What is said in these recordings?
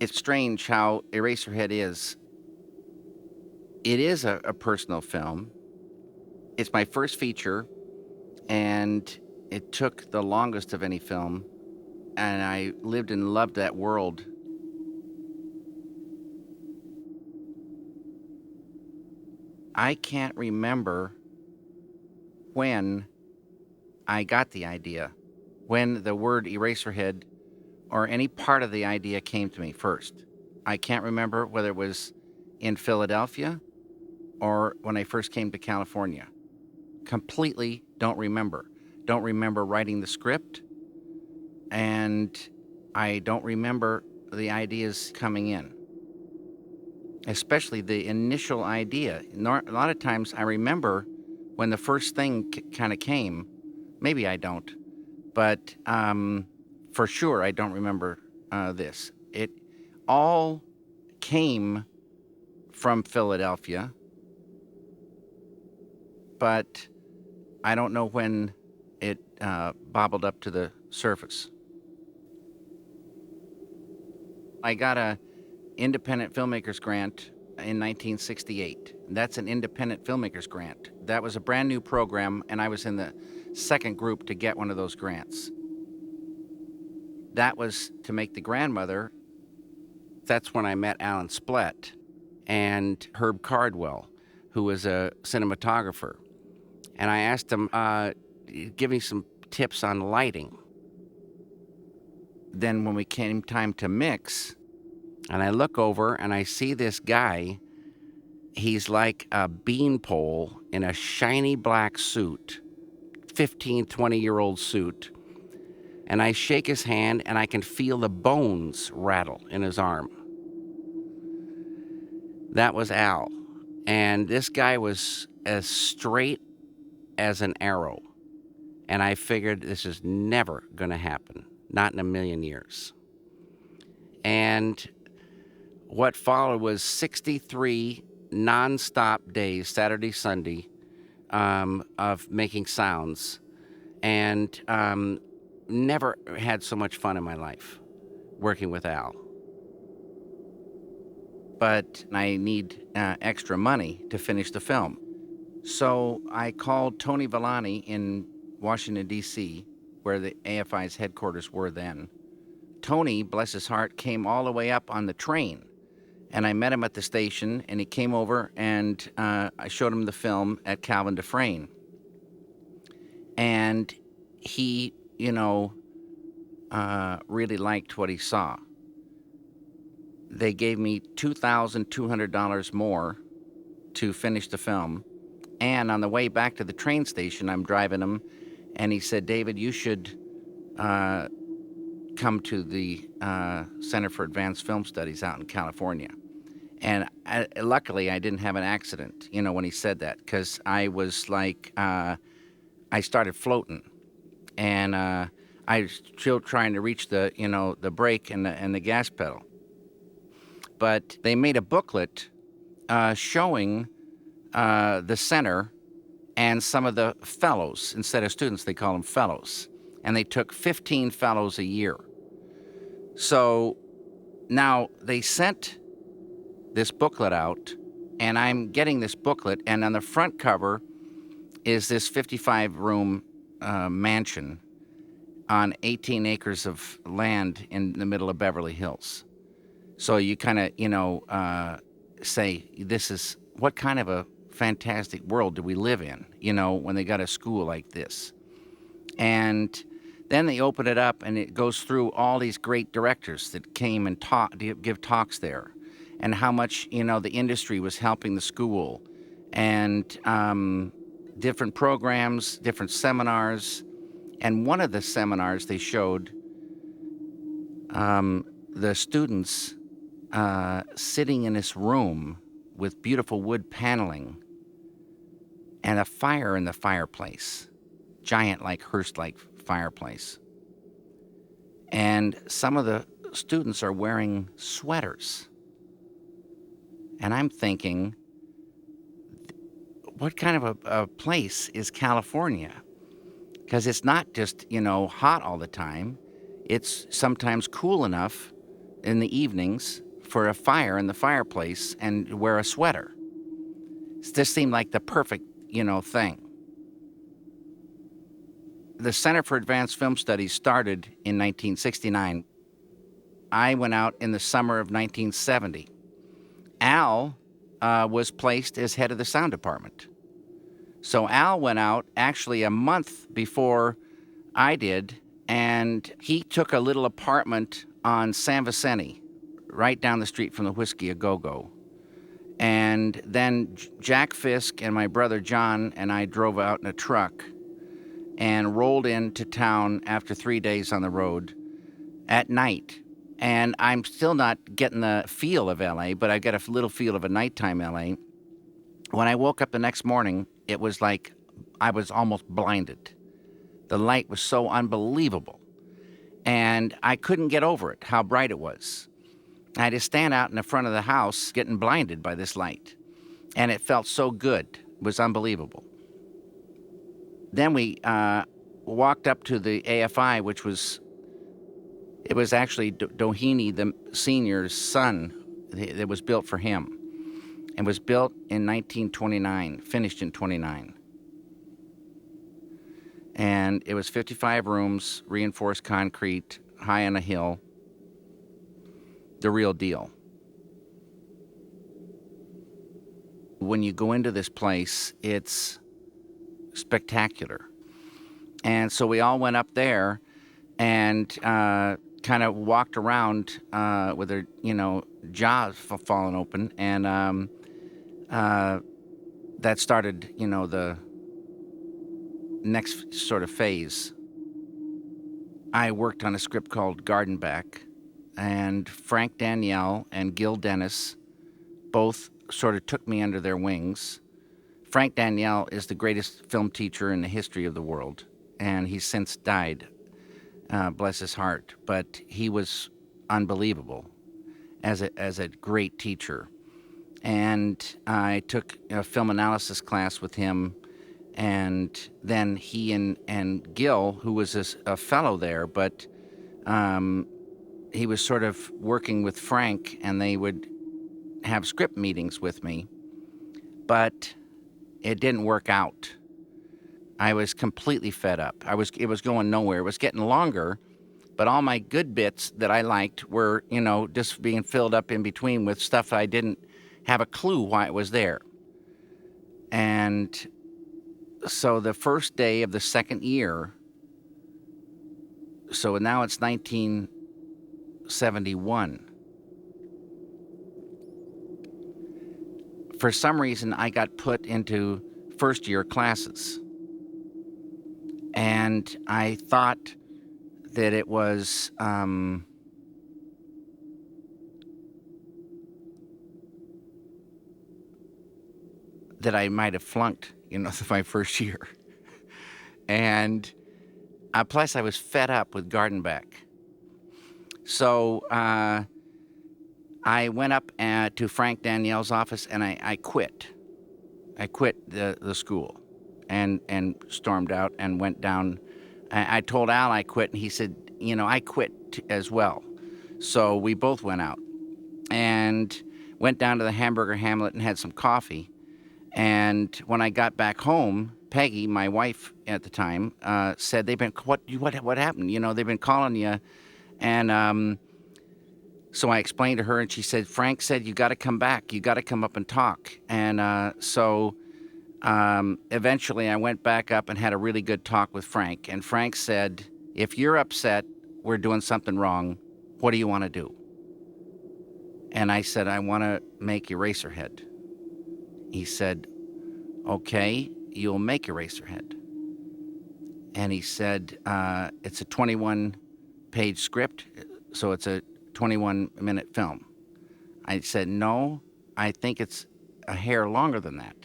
It's strange how Eraserhead is. It is a personal film. It's my first feature, and it took the longest of any film, and I lived and loved that world. I can't remember when I got the idea, when the word Eraserhead or any part of the idea came to me first. I can't remember whether it was in Philadelphia or when I first came to California. Completely don't remember. Don't remember writing the script, and I don't remember the ideas coming in, especially the initial idea. A lot of times I remember when the first thing kind of came. Maybe I don't, but for sure I don't remember this. It all came from Philadelphia, but I don't know when it bobbled up to the surface. I got a independent filmmakers grant in 1968. That's an independent filmmakers grant. That was a brand new program, and I was in the second group to get one of those grants. That was to make The Grandmother. That's when I met Alan Splett and Herb Cardwell, who was a cinematographer. And I asked him, give me some tips on lighting. Then when we came time to mix, and I look over and I see this guy, he's like a beanpole in a shiny black suit, 15, 20-year-old suit. And I shake his hand and I can feel the bones rattle in his arm. That was Al. And this guy was as straight as an arrow. And I figured this is never going to happen, not in a million years. And what followed was 63 nonstop days, Saturday, Sunday, of making sounds. And never had so much fun in my life working with Al. But I need extra money to finish the film. So I called Tony Villani in Washington, D.C., where the AFI's headquarters were then. Tony, bless his heart, came all the way up on the train. And I met him at the station, and he came over, and I showed him the film at Calvin Dufresne. And he, really liked what he saw. They gave me $2,200 more to finish the film. And on the way back to the train station, I'm driving him, and he said, David, you should come to the Center for Advanced Film Studies out in California. And luckily, I didn't have an accident, when he said that, because I was like, I started floating. And I was still trying to reach the brake and the gas pedal. But they made a booklet showing the center and some of the fellows. Instead of students, they call them fellows. And they took 15 fellows a year. So now they sent this booklet out, and I'm getting this booklet, and on the front cover is this 55-room mansion on 18 acres of land in the middle of Beverly Hills. So you kind of, say, this is, what kind of a fantastic world do we live in, when they got a school like this? And then they open it up, and it goes through all these great directors that came and give talks there, and how much, the industry was helping the school, and different programs, different seminars. And one of the seminars they showed the students sitting in this room with beautiful wood paneling and a fire in the fireplace, giant like Hearst-like fireplace. And some of the students are wearing sweaters. And I'm thinking, what kind of a place is California? Because it's not just, hot all the time. It's sometimes cool enough in the evenings for a fire in the fireplace and wear a sweater. This seemed like the perfect, thing. The Center for Advanced Film Studies started in 1969. I went out in the summer of 1970. Al was placed as head of the sound department. So Al went out actually a month before I did, and he took a little apartment on San Vicente, right down the street from the Whiskey A Go-Go. And then Jack Fisk and my brother John and I drove out in a truck and rolled into town after 3 days on the road at night. And I'm still not getting the feel of LA, but I get a little feel of a nighttime LA. When I woke up the next morning, it was like I was almost blinded. The light was so unbelievable. And I couldn't get over it, how bright it was. I had to stand out in the front of the house getting blinded by this light. And it felt so good. It was unbelievable. Then we walked up to the AFI, which was actually Doheny, the senior's son. It was built for him. It was built in 1929, finished in 29. And it was 55 rooms, reinforced concrete, high on a hill. The real deal. When you go into this place, it's spectacular. And so we all went up there and kind of walked around with their, jaws falling open. And that started, the next sort of phase. I worked on a script called Gardenback, and Frank Danielle and Gil Dennis both sort of took me under their wings. Frank Danielle is the greatest film teacher in the history of the world, and he's since died, bless his heart. But he was unbelievable as a great teacher. And I took a film analysis class with him, and then he and Gil, who was a fellow there, but he was sort of working with Frank, and they would have script meetings with me, but it didn't work out. I was completely fed up. It was going nowhere. It was getting longer, but all my good bits that I liked were, just being filled up in between with stuff I didn't have a clue why it was there. And so the first day of the second year, so now it's 1971. For some reason, I got put into first year classes. And I thought that it was that I might have flunked, my first year. And plus I was fed up with Gardenback. So I went up to Frank Danielle's office and I quit. I quit the school and stormed out and went down. I told Al I quit, and he said, I quit as well. So we both went out and went down to the Hamburger Hamlet and had some coffee. And when I got back home, Peggy, my wife at the time, said, what happened? They've been calling you. And so I explained to her, and she said, Frank said, you got to come back. You got to come up and talk. And so eventually I went back up and had a really good talk with Frank. And Frank said, if you're upset, we're doing something wrong. What do you want to do? And I said, I want to make Eraserhead. He said, okay, you'll make Eraserhead. And he said, it's a 21-page script, so it's a 21-minute film. I said, no, I think it's a hair longer than that.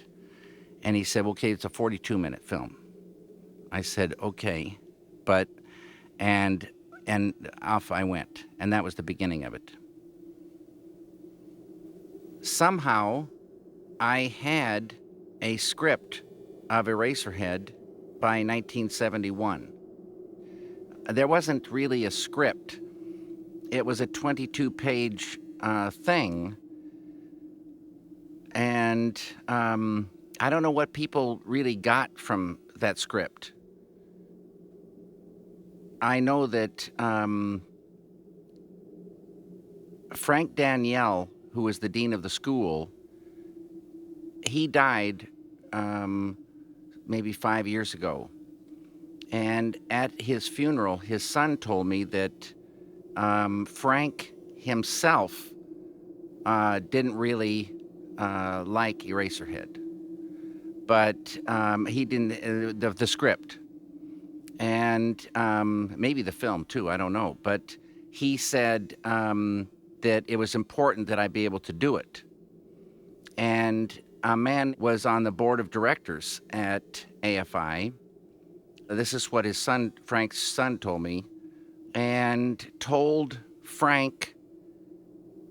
And he said, okay, it's a 42-minute film. I said, okay, and off I went. And that was the beginning of it. Somehow, I had a script of Eraserhead by 1971. There wasn't really a script. It was a 22-page thing, and I don't know what people really got from that script. I know that Frank Danielle, who was the dean of the school, he died maybe 5 years ago. And at his funeral, his son told me that Frank himself didn't really like Eraserhead, but he didn't, the script, and maybe the film too, I don't know. But he said that it was important that I be able to do it. And a man was on the board of directors at AFI. This is what his son, Frank's son, told me, and told Frank,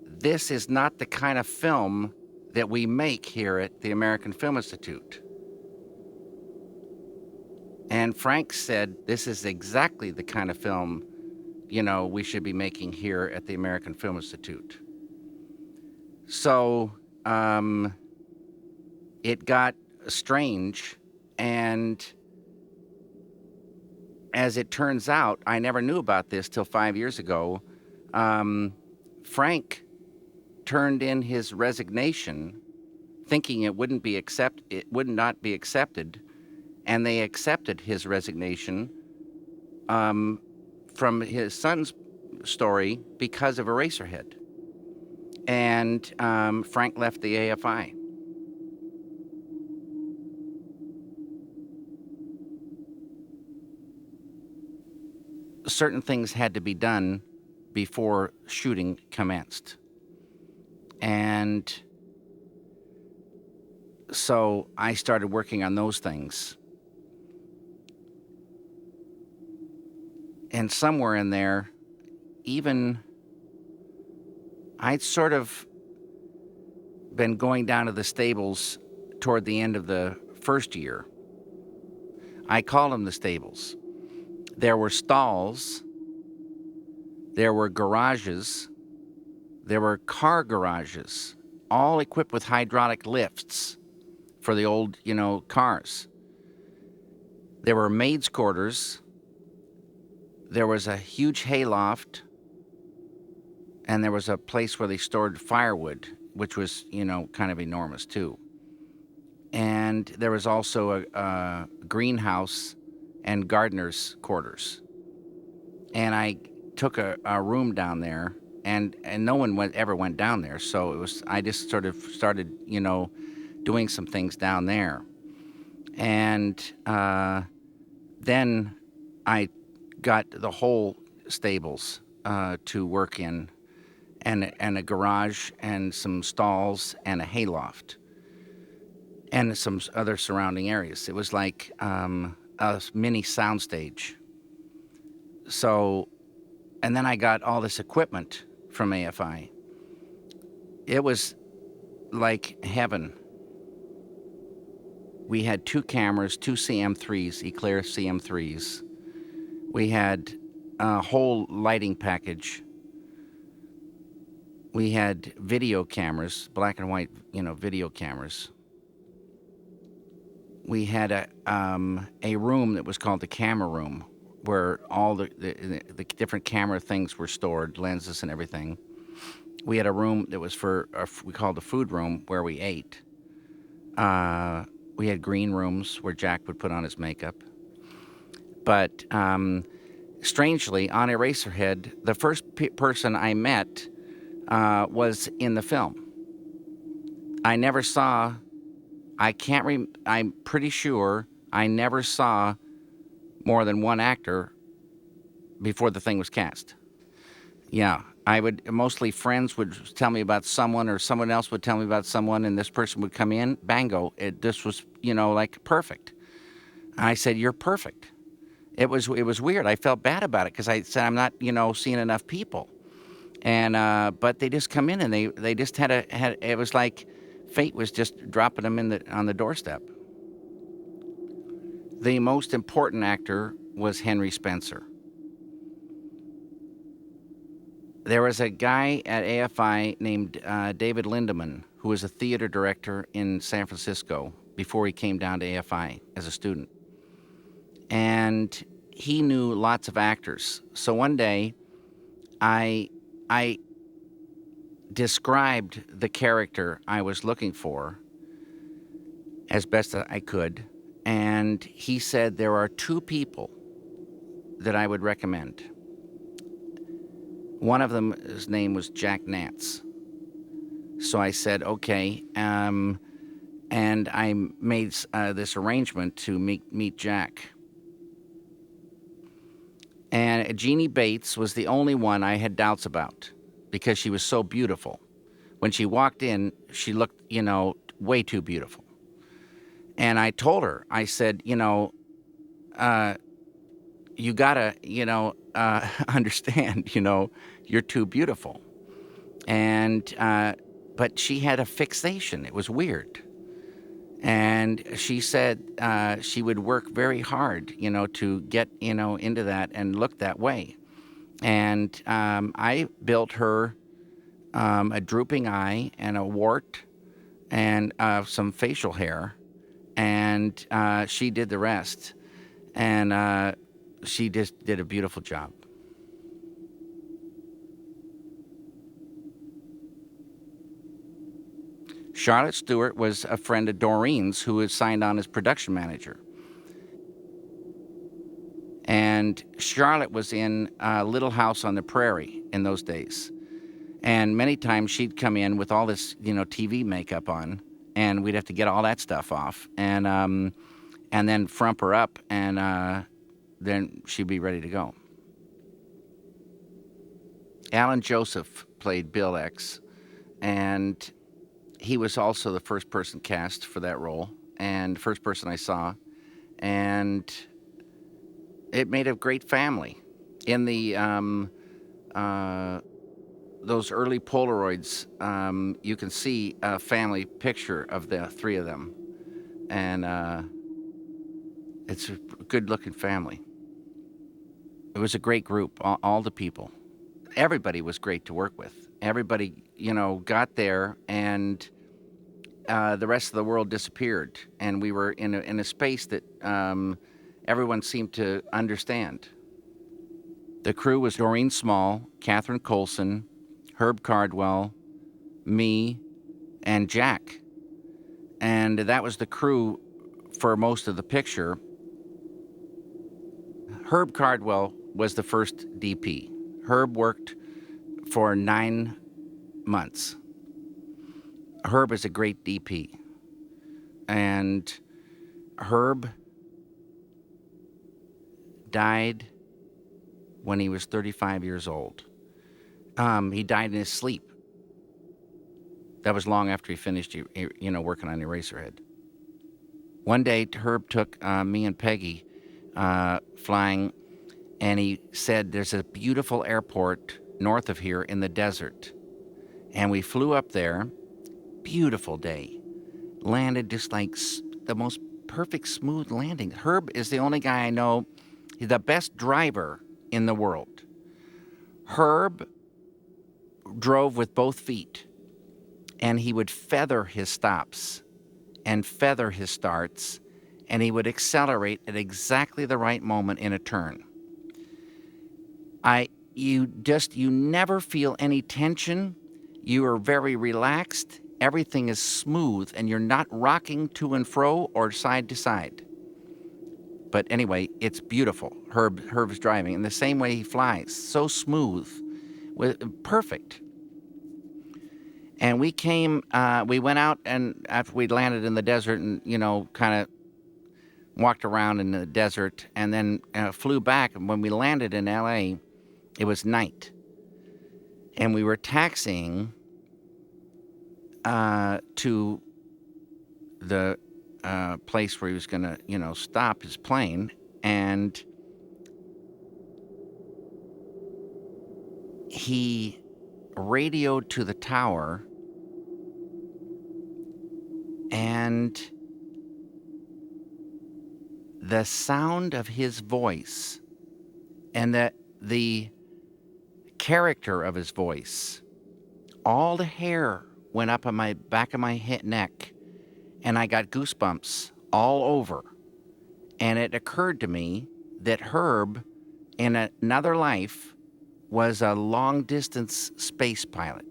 this is not the kind of film that we make here at the American Film Institute. And Frank said, this is exactly the kind of film, we should be making here at the American Film Institute. So it got strange, and as it turns out, I never knew about this till 5 years ago. Frank turned in his resignation, thinking it would not be accepted, and they accepted his resignation from his son's story because of Eraserhead. And Frank left the AFI. Certain things had to be done before shooting commenced. And so I started working on those things. And somewhere in there, even I'd sort of been going down to the stables toward the end of the first year. I called them the stables. There were stalls, there were garages, there were car garages, all equipped with hydraulic lifts for the old, cars. There were maids' quarters, there was a huge hayloft, and there was a place where they stored firewood, which was, kind of enormous too. And there was also a greenhouse and gardener's quarters. And I took a room down there, and no one ever went down there. So I just sort of started, doing some things down there. And then I got the whole stables to work in, and a garage and some stalls and a hayloft and some other surrounding areas. It was like a mini soundstage. So, and then I got all this equipment from AFI. It was like heaven. We had 2 cameras, 2 CM3s, Eclair CM3s. We had a whole lighting package. We had video cameras, black and white, video cameras. We had a room that was called the camera room, where all the different camera things were stored, lenses and everything. We had a room that was we called the food room, where we ate. We had green rooms where Jack would put on his makeup. But strangely, on Eraserhead, the first person I met was in the film. I never saw, I'm pretty sure I never saw more than one actor before the thing was cast. Yeah, mostly friends would tell me about someone, or someone else would tell me about someone, and this person would come in, bango, this was, like perfect. I said, you're perfect. It was weird. I felt bad about it because I said, I'm not, seeing enough people. And, but they just come in, and they just had it was like fate was just dropping them on the doorstep. The most important actor was Henry Spencer. There was a guy at AFI named David Lindemann, who was a theater director in San Francisco before he came down to AFI as a student. And he knew lots of actors. So one day, I I described the character I was looking for as best as I could, and he said there are two people that I would recommend. One of them, his name was Jack Nance. So I said, okay, and I made this arrangement to meet Jack. And Jeannie Bates was the only one I had doubts about because she was so beautiful. When she walked in, she looked, way too beautiful. And I told her, I said, uh, you gotta, understand, you're too beautiful. And, but she had a fixation. It was weird. And she said she would work very hard, to get, into that and look that way. And I built her a drooping eye and a wart and some facial hair. And she did the rest. And she just did a beautiful job. Charlotte Stewart was a friend of Doreen's who was signed on as production manager. And Charlotte was in Little House on the Prairie in those days. And many times she'd come in with all this, TV makeup on, and we'd have to get all that stuff off, and then frump her up, and then she'd be ready to go. Alan Joseph played Bill X, and he was also the first person cast for that role, and first person I saw, and it made a great family. In the those early Polaroids, you can see a family picture of the three of them, and it's a good-looking family. It was a great group, all the people. Everybody was great to work with. Everybody, got there, and the rest of the world disappeared, and we were in a space that everyone seemed to understand. The crew was Doreen Small, Catherine Colson, Herb Cardwell, me, and Jack. And that was the crew for most of the picture. Herb Cardwell was the first DP. Herb worked for 9 months. Herb is a great DP. And Herb died when he was 35 years old. He died in his sleep. That was long after he finished, working on Eraserhead. One day, Herb took me and Peggy flying, and he said, there's a beautiful airport north of here in the desert. And we flew up there, beautiful day. Landed just like the most perfect smooth landing. Herb is the only guy I know, he's the best driver in the world. Herb drove with both feet, and he would feather his stops and feather his starts, and he would accelerate at exactly the right moment in a turn. You never feel any tension. You are very relaxed. Everything is smooth, and you're not rocking to and fro or side to side. But anyway, it's beautiful. Herb's driving, and the same way he flies, so smooth, perfect. And we went out, and after we'd landed in the desert, and kind of walked around in the desert, and then flew back. And when we landed in L.A., it was night, and we were taxiing to the place where he was going to, stop his plane, and he radioed to the tower, and the sound of his voice and the character of his voice, all the hair went up on my back of my neck, and I got goosebumps all over. And it occurred to me that Herb, in another life, was a long-distance space pilot.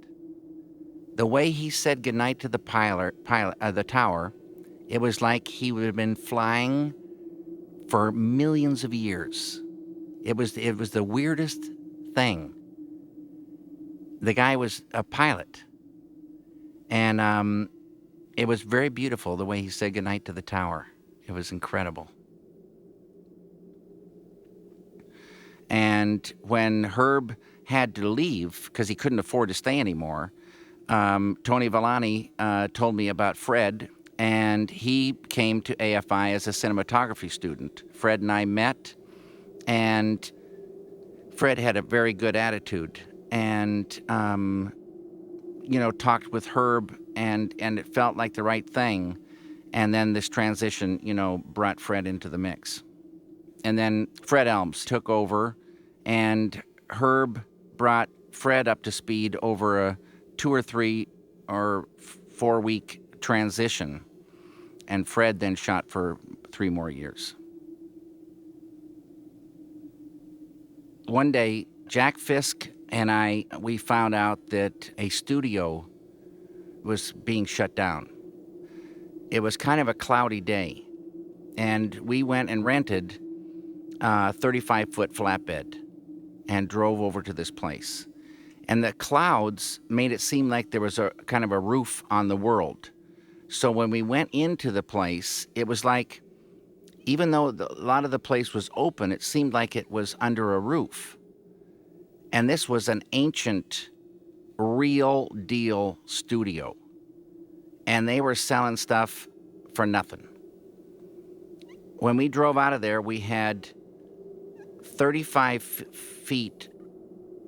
The way he said goodnight to the the tower, it was like he would have been flying for millions of years. It was the weirdest thing. The guy was a pilot, and it was very beautiful the way he said goodnight to the tower. It was incredible. And when Herb had to leave because he couldn't afford to stay anymore, Tony Villani told me about Fred, and he came to AFI as a cinematography student. Fred and I met, and Fred had a very good attitude, and talked with Herb, and it felt like the right thing. And then this transition, brought Fred into the mix. And then Fred Elms took over, and Herb brought Fred up to speed over a 2 or 3 or 4 week transition. And Fred then shot for 3 more years. One day, Jack Fisk and we found out that a studio was being shut down. It was kind of a cloudy day, and we went and rented a 35-foot flatbed and drove over to this place. And the clouds made it seem like there was a kind of a roof on the world. So when we went into the place, it was like, even though a lot of the place was open, it seemed like it was under a roof. And this was an ancient, real deal studio. And they were selling stuff for nothing. When we drove out of there, we had 35 feet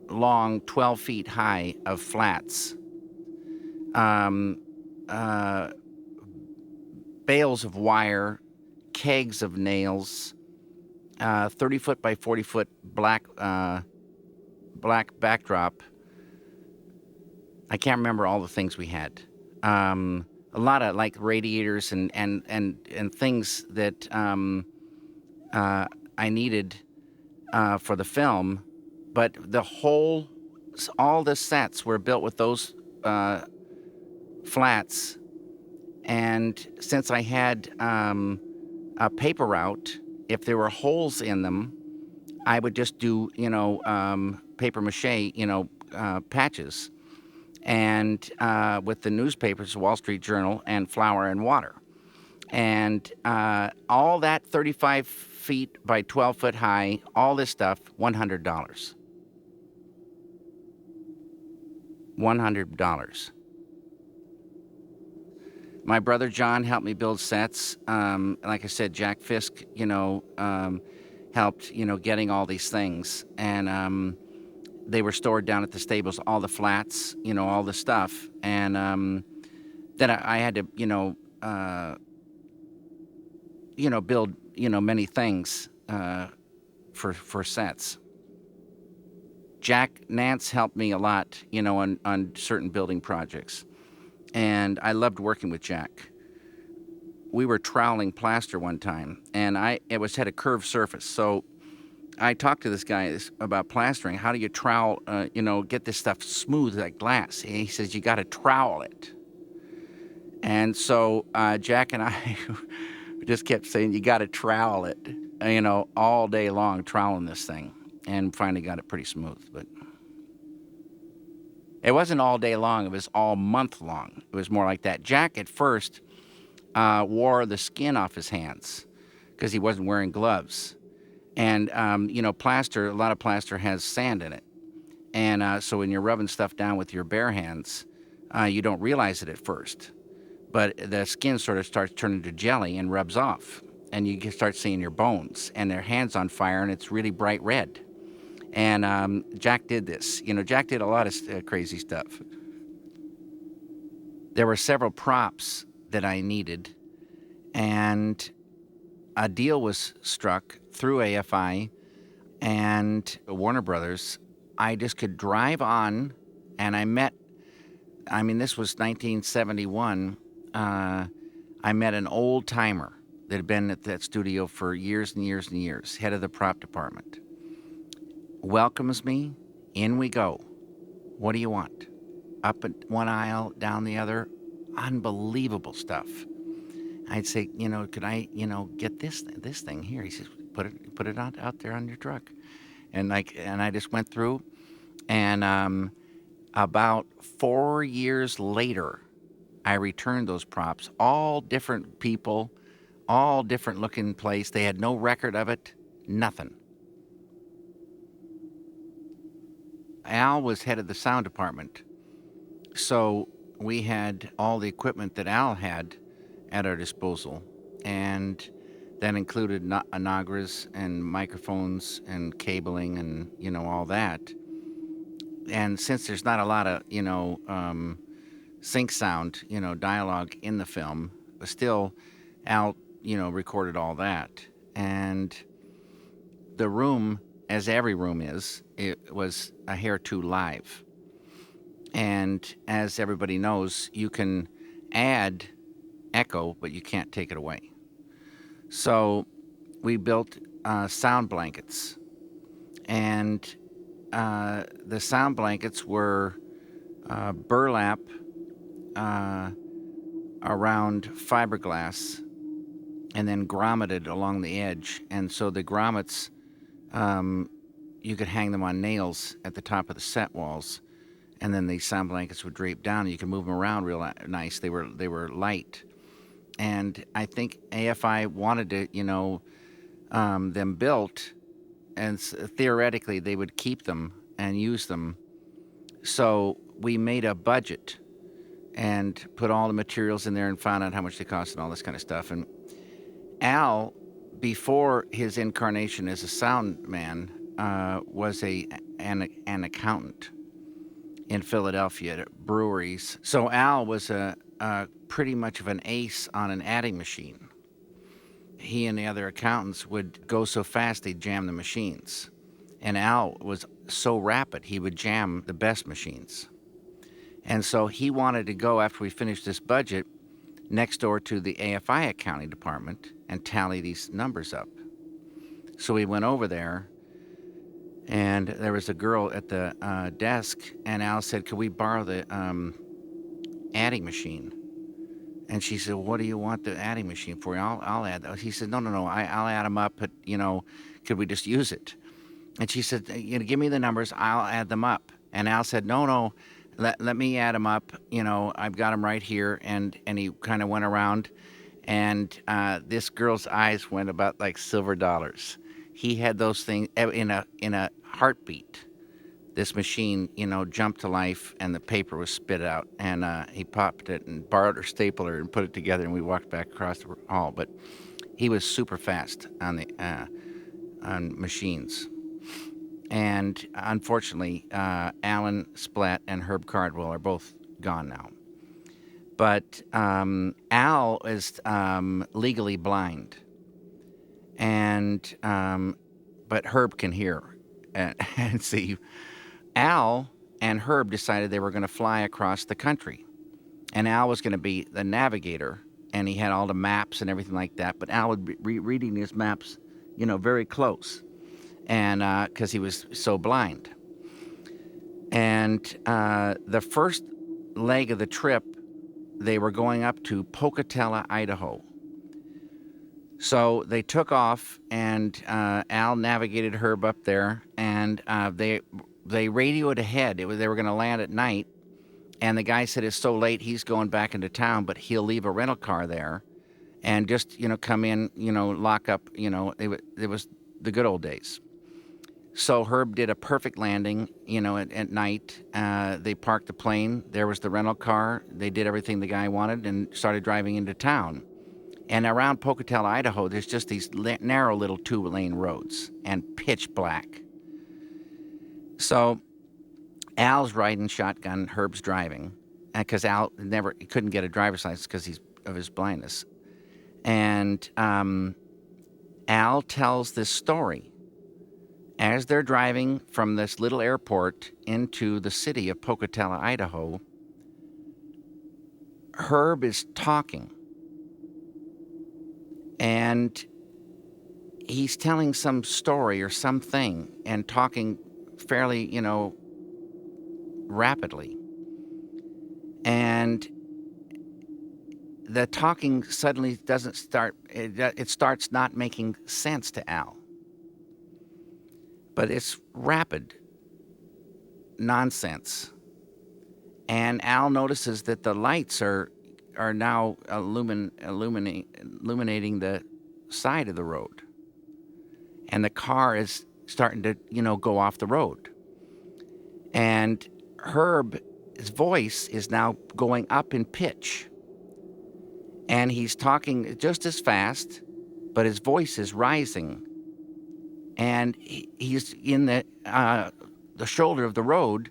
long, 12 feet high of flats, bales of wire, kegs of nails, 30-foot by 40-foot black backdrop. I can't remember all the things we had. A lot of like radiators and things that I needed for the film, but all the sets were built with those flats. And since I had a paper route, if there were holes in them, I would just do paper mache patches, and with the newspapers, Wall Street Journal and Flour and Water, and all that 35 feet by 12 foot high, all this stuff, $100. $100. My brother John helped me build sets. Like I said, Jack Fisk, helped, getting all these things. And they were stored down at the stables, all the flats, all the stuff. And then I had to, build, many things for sets. Jack Nance helped me a lot, on certain building projects. And I loved working with Jack. We were troweling plaster one time, and it had a curved surface. So I talked to this guy about plastering. How do you trowel, get this stuff smooth like glass? And he says, you got to trowel it. And so Jack and I just kept saying, you got to trowel it, all day long, troweling this thing. And finally got it pretty smooth, but it wasn't all day long. It was all month long. It was more like that. Jack at first wore the skin off his hands because he wasn't wearing gloves. And, plaster, a lot of plaster has sand in it. And so when you're rubbing stuff down with your bare hands, you don't realize it at first. But the skin sort of starts turning to jelly and rubs off. And you can start seeing your bones. And their hand's on fire, and it's really bright red. And Jack did this. Jack did a lot of crazy stuff. There were several props that I needed, and a deal was struck through AFI and Warner Brothers. I just could drive on, and this was 1971. I met an old timer that had been at that studio for years and years and years, head of the prop department. Welcomes me, in we go. What do you want? Up one aisle, down the other. Unbelievable stuff. I'd say, could I, get this thing here? He says, put it out there on your truck, and I just went through, and about 4 years later, I returned those props, all different people, all different looking place. They had no record of it, nothing. Al was head of the sound department, so we had all the equipment that Al had at our disposal, and that included Nagras and microphones and cabling and all that. And since there's not a lot of sync sound, dialogue in the film, but still, Al recorded all that. And the room, as every room is, it was a hair too live. And as everybody knows, you can add echo, but you can't take it away. So we built sound blankets, and the sound blankets were burlap around fiberglass, and then grommeted along the edge. And so the grommets, you could hang them on nails at the top of the set walls, and then the sound blankets would drape down, and you could move them around real nice. They were light. And I think AFI wanted to, them built, and theoretically they would keep them and use them. So we made a budget and put all the materials in there and found out how much they cost and all this kind of stuff. And Al, before his incarnation as a sound man, was an accountant in Philadelphia at breweries. So Al was a pretty much of an ace on an adding machine. He and the other accountants would go so fast they'd jam the machines. And Al was so rapid, he would jam the best machines. And so he wanted to go, after we finished this budget, next door to the AFI accounting department and tally these numbers up. So we went over there, and there was a girl at the desk, and Al said, could we borrow the adding machine? And she said, what do you want the adding machine for? I'll add those. He said, no, I'll add them up, but, could we just use it? And she said, give me the numbers, I'll add them up. And Al said, no, let me add them up. I've got them right here. And he kind of went around, and this girl's eyes went about like silver dollars. He had those things in a heartbeat. This machine, jumped to life, and the paper was spit out. And he popped it and borrowed her stapler and put it together, and we walked back across the hall. But he was super fast on machines. And unfortunately, Alan Splatt and Herb Cardwell are both gone now. But Al is legally blind, and but Herb can hear and see. Al and Herb decided they were going to fly across the country, and Al was going to be the navigator, and he had all the maps and everything like that. But Al would be reading his maps, very close, and because he was so blind. And the first leg of the trip, they were going up to Pocatello, Idaho. So they took off, and Al navigated Herb up there, and they radioed ahead. They were going to land at night, and the guy said it's so late he's going back into town, but he'll leave a rental car there, and just come in, lock up. It was the good old days. So Herb did a perfect landing, at night. They parked the plane. There was the rental car. They did everything the guy wanted and started driving into town. And around Pocatello, Idaho, there's just these narrow little 2-lane roads and pitch black. So Al's riding shotgun, Herb's driving, because Al couldn't get a driver's license because of his blindness. And Al tells this story. As they're driving from this little airport into the city of Pocatello, Idaho, Herb is talking, and he's telling some story or something and talking fairly, rapidly. And the talking suddenly doesn't start, it starts not making sense to Al. But it's rapid nonsense. And Al notices that the lights are now illuminating the side of the road. And the car is starting to, go off the road. And Herb's voice is now going up in pitch. And he's talking just as fast, but his voice is rising. And he's in the shoulder of the road,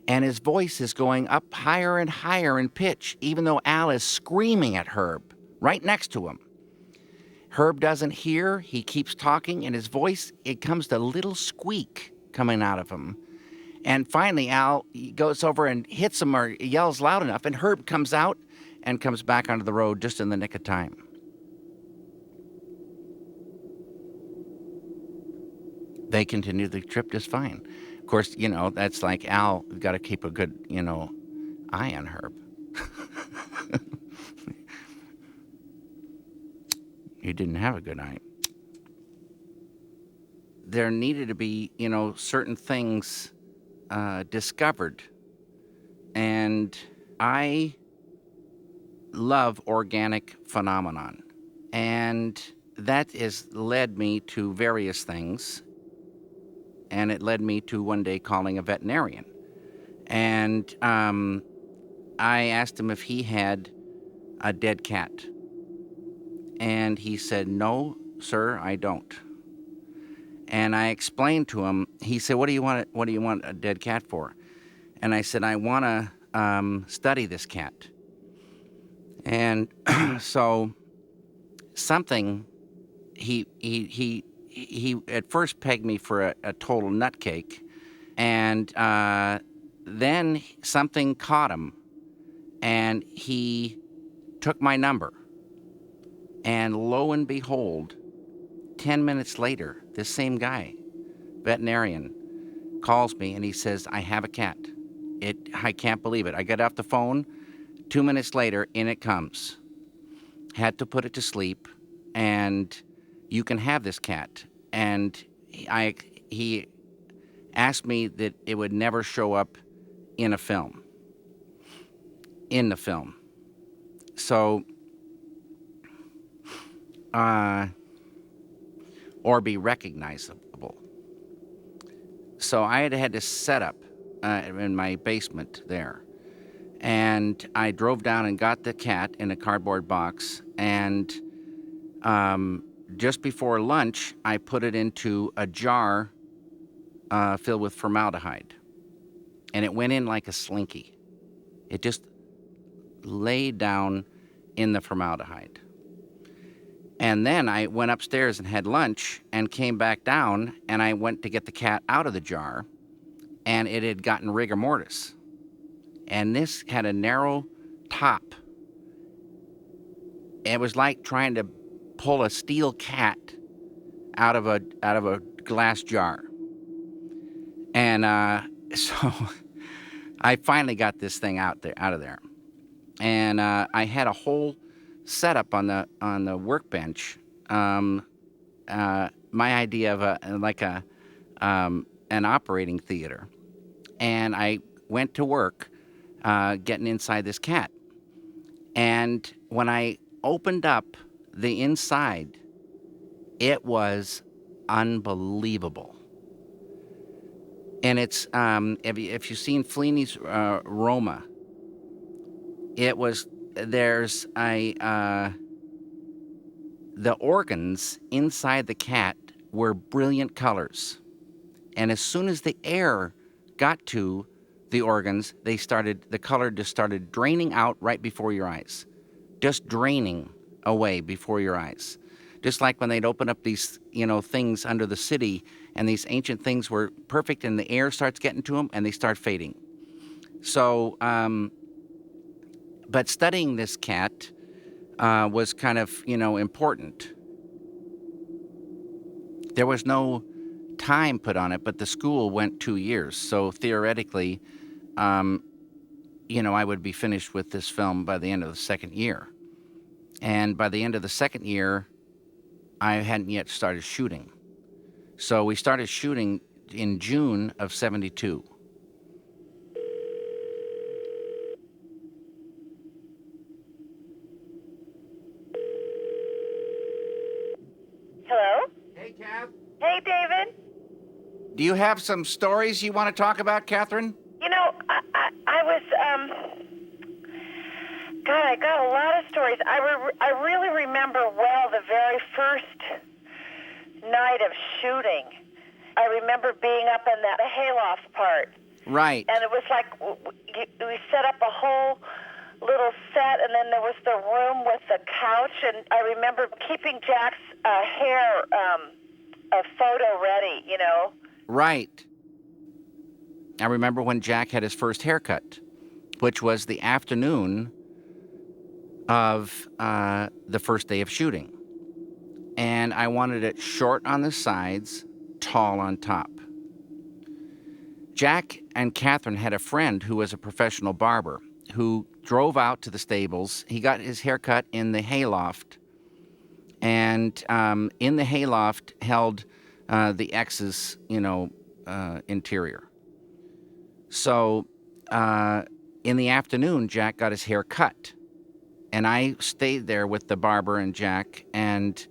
and his voice is going up higher and higher in pitch, even though Al is screaming at Herb right next to him. Herb doesn't hear. He keeps talking, and his voice, it comes to a little squeak coming out of him. And finally, Al goes over and hits him or yells loud enough, and Herb comes out and comes back onto the road just in the nick of time. They continue the trip just fine. Of course, that's like Al, we've got to keep a good, eye on Herb. He didn't have a good eye. There needed to be, certain things discovered. And I love organic phenomenon. And that has led me to various things. And it led me to one day calling a veterinarian. And I asked him if he had a dead cat. And he said, "No, sir, I don't." And I explained to him. He said, What do you want a dead cat for?" And I said, "I want to study this cat." And so something, he at first pegged me for a total nutcake. And then something caught him, and he took my number. And lo and behold, 10 minutes later, this same guy, veterinarian, calls me and he says, "I have a cat." I can't believe it. I get off the phone. 2 minutes later, in it comes. Had to put it to sleep, and you can have this cat. And he asked me that it would never show up in a film. In the film. So, or be recognizable. So I had this setup in my basement there. And I drove down and got the cat in a cardboard box. And just before lunch, I put it into a jar filled with formaldehyde. And it went in like a slinky. It just laid down in the formaldehyde. And then I went upstairs and had lunch and came back down, and I went to get the cat out of the jar, and it had gotten rigor mortis. And this had a narrow top. It was like trying to pull a steel cat out of a glass jar. And so I finally got this thing out of there. And I had a whole setup on the workbench. My idea of an operating theater, and I went to work getting inside this cat. And when I opened up the inside, it was unbelievable. And it's if you've seen Fellini's Roma, there's the organs inside the cat were brilliant colors. And as soon as the air got to the organs, the color just started draining out right before your eyes. Just draining away before your eyes. Just like when they'd open up these, things under the city, and these ancient things were perfect, and the air starts getting to them, and they start fading. So, but studying this cat was kind of, important. There was no time put on it, but the school went 2 years. So theoretically, I would be finished with this film by the end of the second year. And by the end of the second year, I hadn't yet started shooting. So we started shooting in June of '72. Hello? Hey, Kath. Hey, David. Do you have some stories you want to talk about, Catherine? I was, God, I got a lot of stories. I really remember well the very first night of shooting. I remember being up in that hayloft part. Right. And it was like we set up a whole little set, and then there was the room with the couch, and I remember keeping Jack's hair a photo ready, Right. I remember when Jack had his first haircut, which was the afternoon of the first day of shooting. And I wanted it short on the sides, tall on top. Jack and Catherine had a friend who was a professional barber who drove out to the stables. He got his haircut in the hayloft, and in the hayloft held the ex's, interior. So in the afternoon, Jack got his hair cut, and I stayed there with the barber and Jack and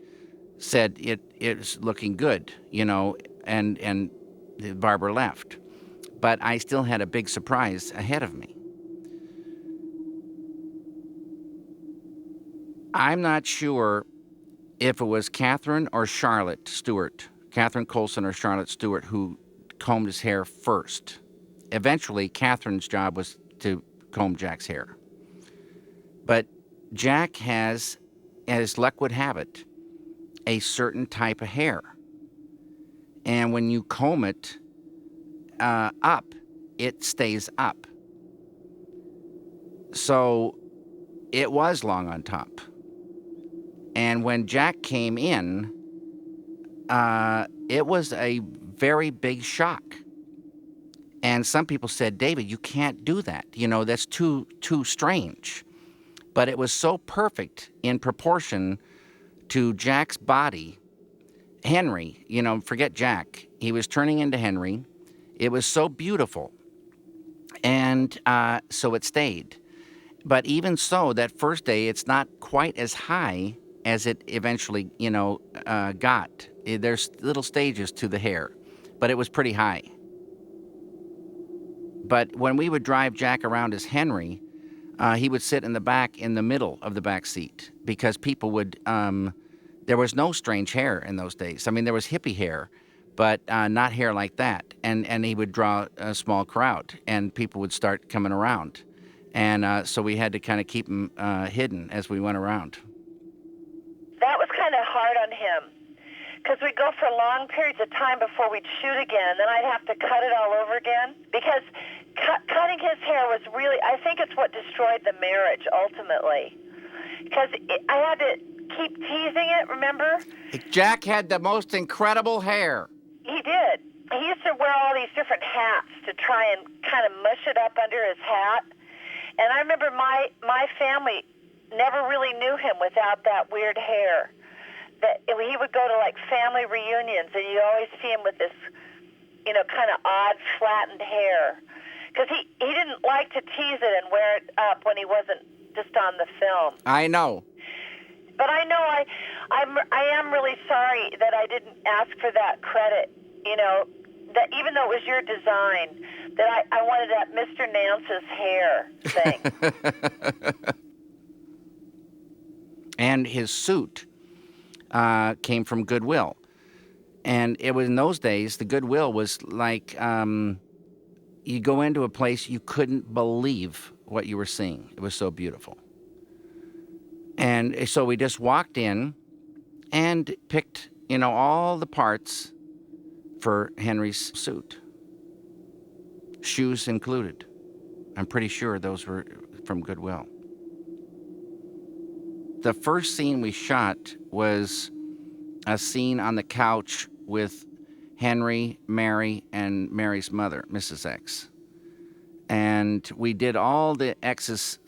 said it's looking good, and the barber left. But I still had a big surprise ahead of me. I'm not sure if it was Catherine or Charlotte Stewart, Catherine Colson or Charlotte Stewart, who combed his hair first. Eventually, Catherine's job was to comb Jack's hair. But Jack has, as luck would have it, a certain type of hair. And when you comb it up, it stays up. So it was long on top. And when Jack came in, it was a very big shock. And some people said, David, you can't do that. That's too strange. But it was so perfect in proportion to Jack's body. Henry, forget Jack. He was turning into Henry. It was so beautiful. And so it stayed. But even so, that first day, it's not quite as high as it eventually, got. There's little stages to the hair, but it was pretty high. But when we would drive Jack around as Henry, he would sit in the back, in the middle of the back seat, because people would, there was no strange hair in those days. I mean, there was hippie hair, but not hair like that. And he would draw a small crowd, and people would start coming around. And so we had to kind of keep him hidden as we went around. That was kind of hard on him, because we'd go for long periods of time before we'd shoot again, and then I'd have to cut it all over again, because cutting his hair was really, I think it's what destroyed the marriage, ultimately. Because I had to keep teasing it, remember? Jack had the most incredible hair. He did. He used to wear all these different hats to try and kind of mush it up under his hat. And I remember my family never really knew him without that weird hair. That he would go to like family reunions, and you always see him with this, kind of odd flattened hair, because he didn't like to tease it and wear it up when he wasn't just on the film. I know. But I know I am really sorry that I didn't ask for that credit. That even though it was your design, that I wanted that Mr. Nance's hair thing. And his suit came from Goodwill. And it was in those days, the Goodwill was like, you go into a place, you couldn't believe what you were seeing. It was so beautiful. And so we just walked in, and picked, all the parts for Henry's suit, shoes included. I'm pretty sure those were from Goodwill. The first scene we shot was a scene on the couch with Henry, Mary, and Mary's mother, Mrs. X. And we did all the X's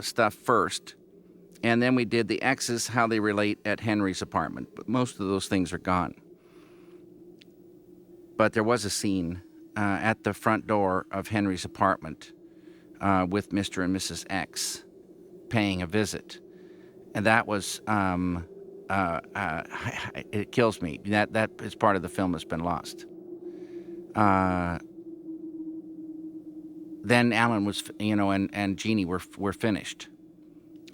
stuff first, and then we did the X's, how they relate at Henry's apartment. But most of those things are gone. But there was a scene at the front door of Henry's apartment with Mr. and Mrs. X paying a visit. And that was, it kills me. That is part of the film that's been lost. Then Alan was, and Jeannie were finished.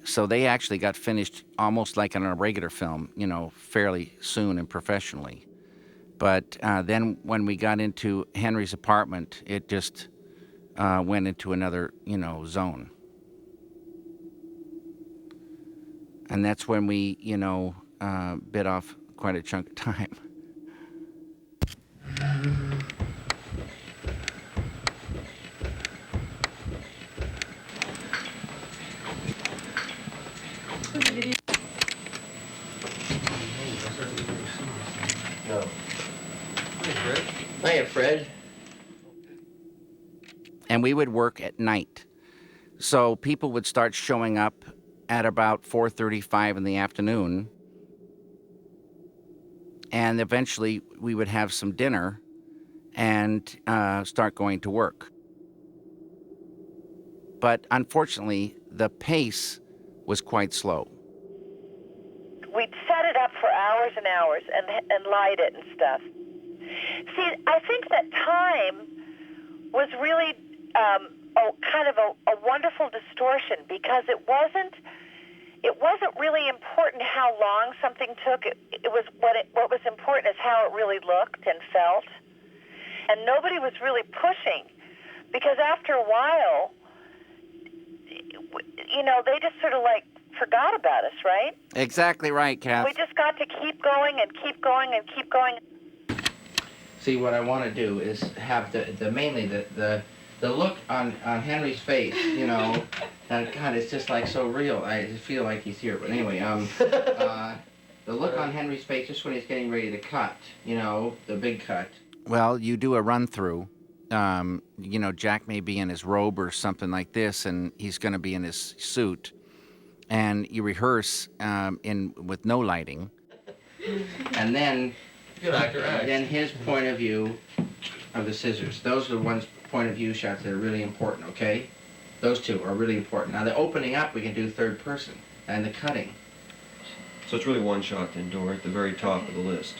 So they actually got finished almost like in a regular film, fairly soon and professionally. But then when we got into Henry's apartment, it just went into another, zone. And that's when we, bit off quite a chunk of time. No. Hi, Fred. Hiya, Fred. And we would work at night. So people would start showing up at about 4:35 in the afternoon. And eventually we would have some dinner and start going to work. But unfortunately, the pace was quite slow. We'd set it up for hours and hours and light it and stuff. See, I think that time was really kind of a wonderful distortion because it wasn't really important how long something took. It was what was important is how it really looked and felt. And nobody was really pushing because after a while, they just sort of forgot about us, right? Exactly right, Kath. We just got to keep going and keep going and keep going. See, what I want to do is have mainly the look on Henry's face, and God, it's just so real. I just feel like he's here. But anyway, the look on Henry's face just when he's getting ready to cut, the big cut. Well, you do a run through. Jack may be in his robe or something like this, and he's going to be in his suit. And you rehearse with no lighting, and then then his point of view of the scissors. Those are the ones point of view shots that are really important. Okay, those two are really important. Now the opening up we can do third person, and the cutting. So it's really one shot then, Dora, at the very top of the list.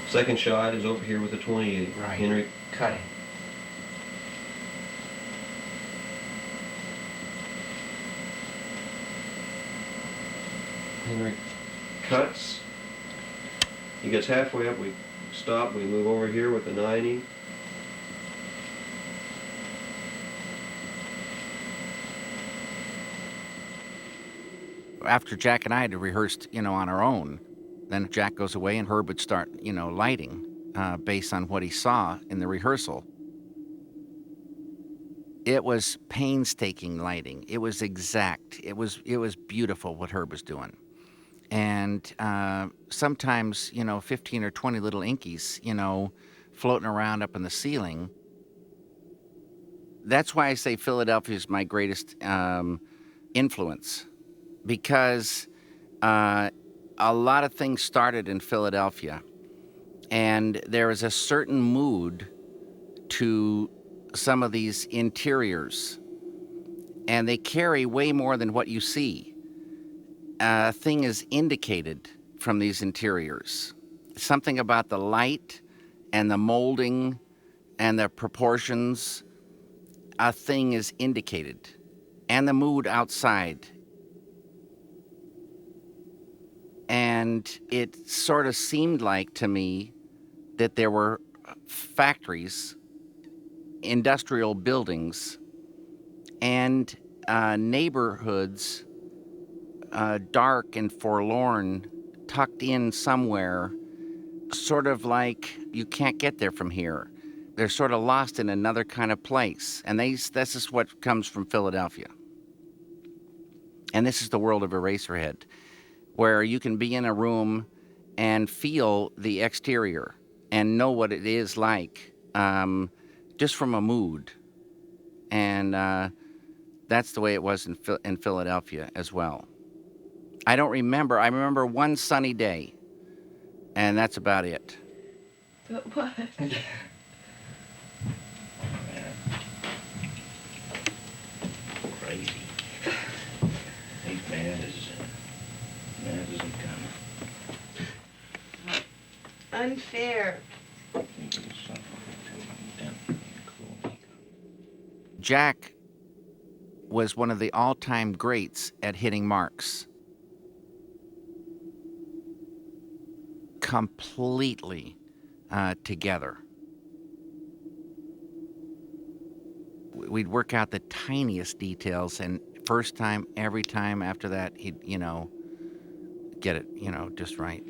Second shot is over here with the 28. Right. Henry. Cutting. Henry cuts. He gets halfway up, we stop, we move over here with the 90. After Jack and I had rehearsed, on our own, then Jack goes away and Herb would start, lighting based on what he saw in the rehearsal. It was painstaking lighting. It was exact. It was beautiful what Herb was doing. And sometimes, 15 or 20 little inkies, floating around up in the ceiling. That's why I say Philadelphia is my greatest influence, because a lot of things started in Philadelphia, and there is a certain mood to some of these interiors, and they carry way more than what you see. A thing is indicated from these interiors. Something about the light and the molding and the proportions, a thing is indicated, and the mood outside. And it sort of seemed like to me that there were factories, industrial buildings and neighborhoods, dark and forlorn, tucked in somewhere, sort of like you can't get there from here. They're sort of lost in another kind of place. And this is what comes from Philadelphia. And this is the world of Eraserhead, where you can be in a room and feel the exterior and know what it is like, just from a mood. And that's the way it was in Philadelphia as well. I don't remember. I remember one sunny day, and that's about it. But what? Crazy. He's mad as he comes. Unfair. Jack was one of the all-time greats at hitting marks. Completely together. We'd work out the tiniest details, and first time, every time after that, he'd, get it, just right.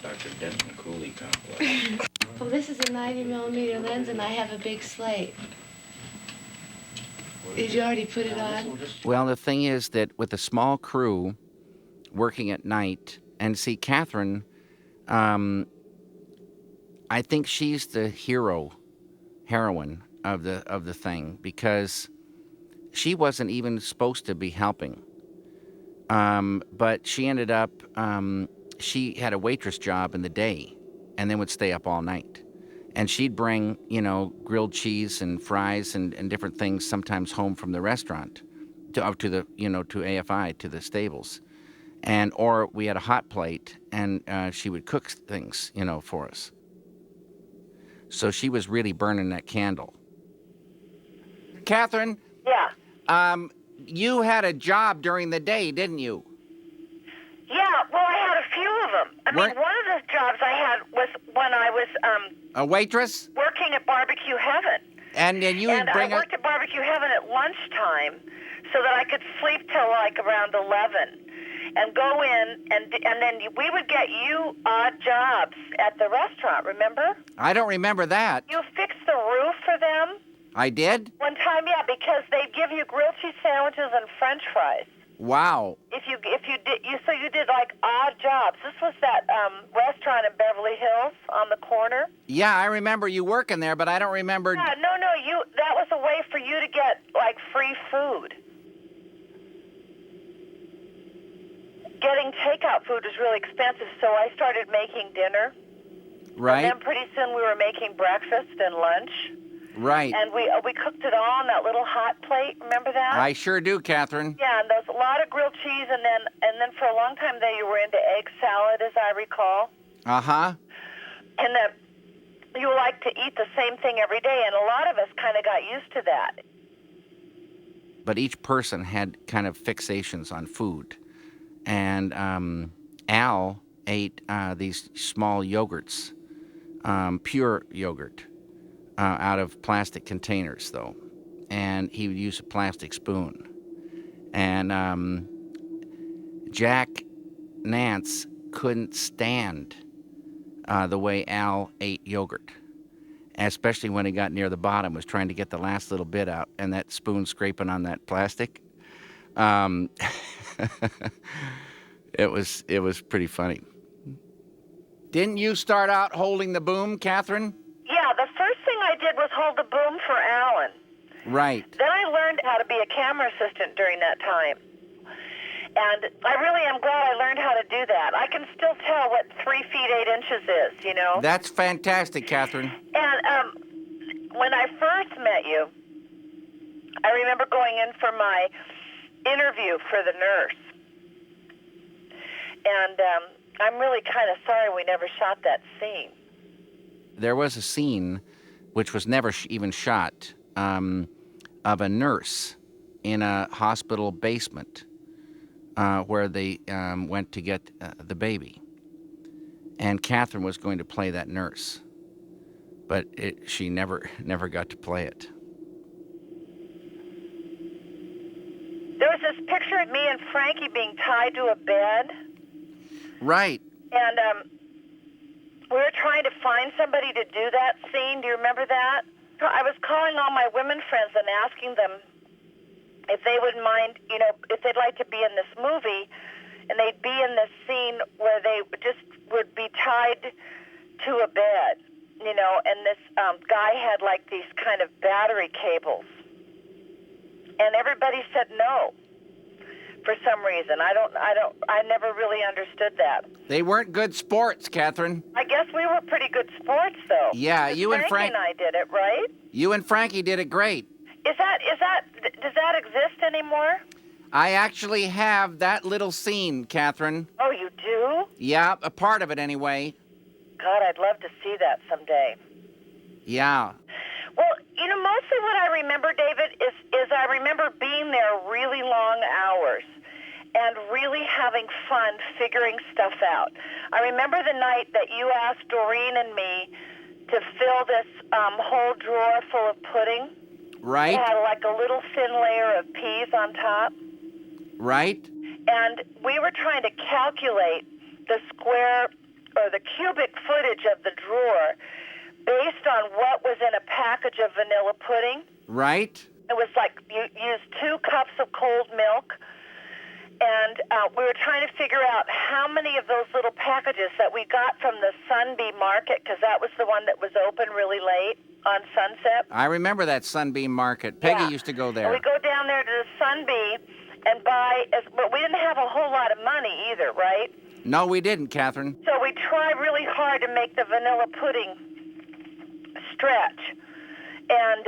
Dr. Desmond Cooley complex. Well, this is a 90mm lens, and I have a big slate. Did you already put it on? Well, the thing is that with a small crew working at night, and see, Catherine, I think she's the heroine of the thing, because she wasn't even supposed to be helping. But she ended up, she had a waitress job in the day and then would stay up all night. And she'd bring, grilled cheese and fries and different things sometimes home from the restaurant up to the, to AFI, to the stables. Or we had a hot plate, and she would cook things, for us. So she was really burning that candle. Catherine? Yeah. You had a job during the day, didn't you? Yeah, well, I had a few of them. I mean, one of the jobs I had was when I was a waitress? Working at Barbecue Heaven. And you would bring I worked at Barbecue Heaven at lunchtime so that I could sleep till like around 11 and go in, and then we would get you odd jobs at the restaurant, remember? I don't remember that. You fixed the roof for them. I did? One time, yeah, because they'd give you grilled cheese sandwiches and French fries. Wow. If you did like odd jobs. This was that restaurant in Beverly Hills on the corner. Yeah, I remember you working there, but I don't remember. Yeah, no, that was a way for you to get like free food. Getting takeout food was really expensive, so I started making dinner. Right. And then pretty soon we were making breakfast and lunch. Right. And we cooked it all on that little hot plate. Remember that? I sure do, Catherine. Yeah, and there's a lot of grilled cheese, and then for a long time there you were into egg salad, as I recall. Uh-huh. And that you like to eat the same thing every day, and a lot of us kind of got used to that. But each person had kind of fixations on food. And Al ate these small yogurts, pure yogurt, out of plastic containers, though. And he would use a plastic spoon. And Jack Nance couldn't stand the way Al ate yogurt, especially when he got near the bottom, was trying to get the last little bit out, and that spoon scraping on that plastic. It was pretty funny. Didn't you start out holding the boom, Catherine? Yeah, the first thing I did was hold the boom for Alan. Right. Then I learned how to be a camera assistant during that time. And I really am glad I learned how to do that. I can still tell what 3 feet 8 inches is, That's fantastic, Catherine. And when I first met you, I remember going in for my interview for the nurse. And I'm really kind of sorry we never shot that scene. There was a scene, which was never even shot, of a nurse in a hospital basement where they went to get the baby. And Catherine was going to play that nurse, but she never got to play it. and Frankie being tied to a bed. Right. And we were trying to find somebody to do that scene. Do you remember that? So I was calling all my women friends and asking them if they would mind, if they'd like to be in this movie, and they'd be in this scene where they just would be tied to a bed, and this guy had like these kind of battery cables. And everybody said no for some reason. I never really understood that. They weren't good sports, Catherine. I guess we were pretty good sports, though. Yeah, you and Frankie and I did it, right? You and Frankie did it great. Does that exist anymore? I actually have that little scene, Catherine. Oh, you do? Yeah, a part of it anyway. God, I'd love to see that someday. Yeah. Well, mostly what I remember, David, is I remember being there really long hours and really having fun figuring stuff out. I remember the night that you asked Doreen and me to fill this whole drawer full of pudding. Right. It had like a little thin layer of peas on top. Right. And we were trying to calculate the square or the cubic footage of the drawer based on what was in a package of vanilla pudding. Right. It was like you used 2 cups of cold milk, and we were trying to figure out how many of those little packages that we got from the Sunbeam Market, because that was the one that was open really late on Sunset. I remember that Sunbeam Market. Peggy used to go there. And we go down there to the Sunbeam and buy, but we didn't have a whole lot of money either, right? No, we didn't, Catherine. So we tried really hard to make the vanilla pudding stretch. And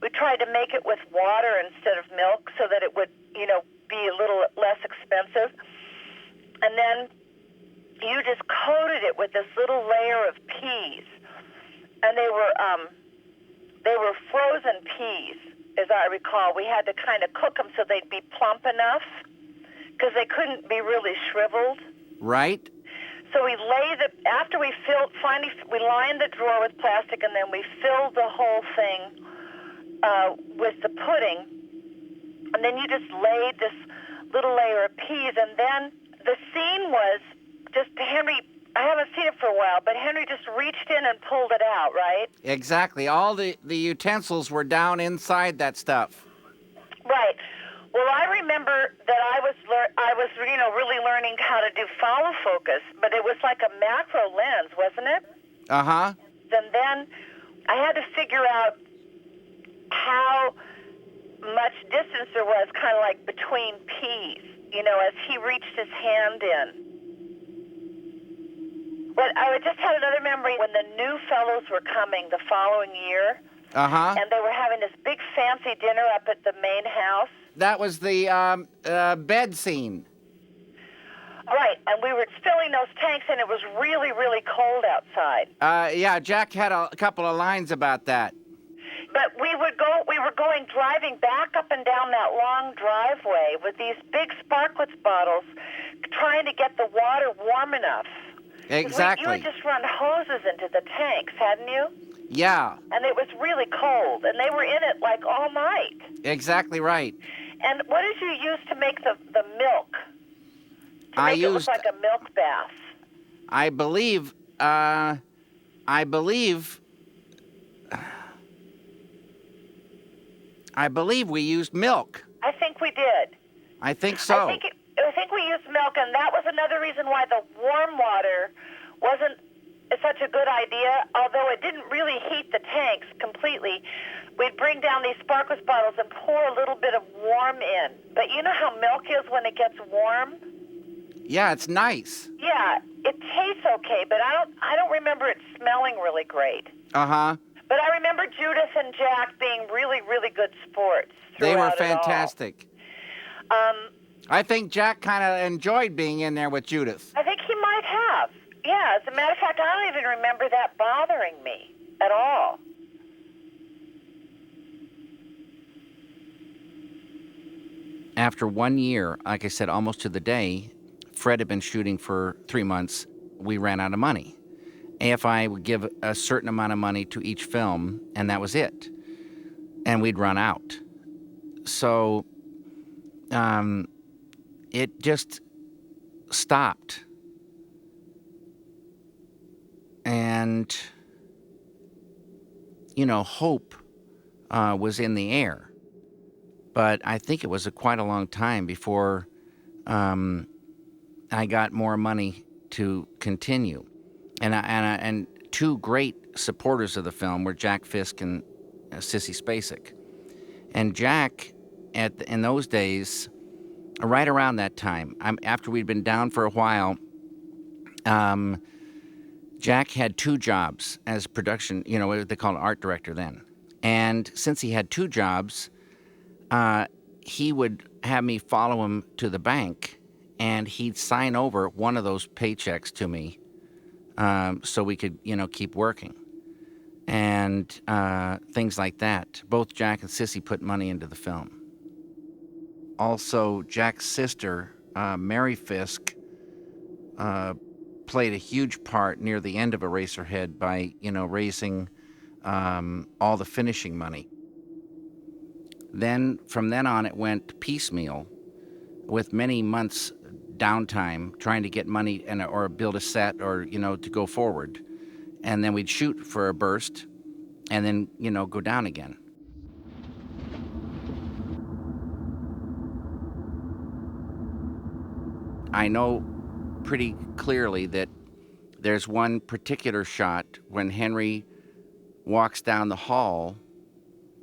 we tried to make it with water instead of milk so that it would, be a little less expensive. And then you just coated it with this little layer of peas. And they were frozen peas, as I recall. We had to kind of cook them so they'd be plump enough because they couldn't be really shriveled. Right. So we after we finally we lined the drawer with plastic, and then we filled the whole thing with the pudding, and then you just laid this little layer of peas, and then the scene was just Henry. I haven't seen it for a while, but Henry just reached in and pulled it out, right? Exactly. All the utensils were down inside that stuff. Right. Well, I remember that I was really learning how to do follow focus, but it was like a macro lens, wasn't it? Uh-huh. And then I had to figure out how much distance there was kind of like between peas, as he reached his hand in. But I just had another memory when the new fellows were coming the following year. Uh-huh. And they were having this big fancy dinner up at the main house. That was the bed scene. Right, and we were filling those tanks, and it was really, really cold outside. Yeah, Jack had a couple of lines about that. But we were driving back up and down that long driveway with these big Sparklets bottles, trying to get the water warm enough. Exactly. You had just run hoses into the tanks, hadn't you? Yeah. And it was really cold, and they were in it like all night. Exactly right. And what did you use to make the milk? It look like a milk bath. I believe we used milk. I think we did. I think so. I think we used milk, and that was another reason why the warm water wasn't such a good idea, although it didn't really heat the tanks completely. We'd bring down these Sparklets bottles and pour a little bit of warm in. But you know how milk is when it gets warm? Yeah, it's nice. Yeah, it tastes okay, but I don't remember it smelling really great. Uh-huh. But I remember Judith and Jack being really, really good sports. They were fantastic. I think Jack kind of enjoyed being in there with Judith. I think he might have. Yeah, as a matter of fact, I don't even remember that bothering me at all. After 1 year, like I said, almost to the day, Fred had been shooting for 3 months. We ran out of money. AFI would give a certain amount of money to each film, and that was it. And we'd run out. So it just stopped. And, hope was in the air. But I think it was quite a long time before I got more money to continue. And two great supporters of the film were Jack Fisk and Sissy Spacek. And Jack, in those days, right around that time, after we'd been down for a while, Jack had two jobs as production, what they call an art director then. And since he had two jobs, he would have me follow him to the bank, and he'd sign over one of those paychecks to me, so we could, keep working. And things like that. Both Jack and Sissy put money into the film. Also, Jack's sister, Mary Fisk, played a huge part near the end of Eraserhead by, raising all the finishing money. Then, from then on, it went piecemeal, with many months downtime trying to get money or build a set or, to go forward. And then we'd shoot for a burst and then, go down again. I know pretty clearly that there's one particular shot when Henry walks down the hall,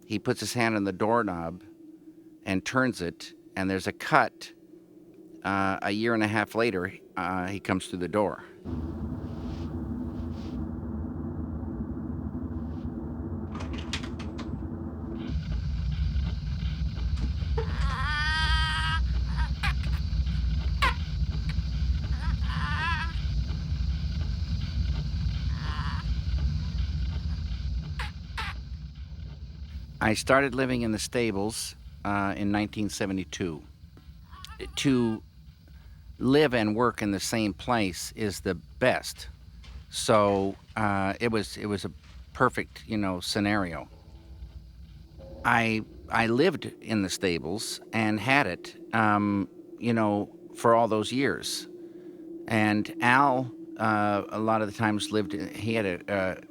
he puts his hand on the doorknob and turns it, and there's a cut. A year and a half later, he comes through the door. I started living in the stables in 1972. To live and work in the same place is the best. So it was a perfect, scenario. I lived in the stables and had it, for all those years. And Al, a lot of the times lived in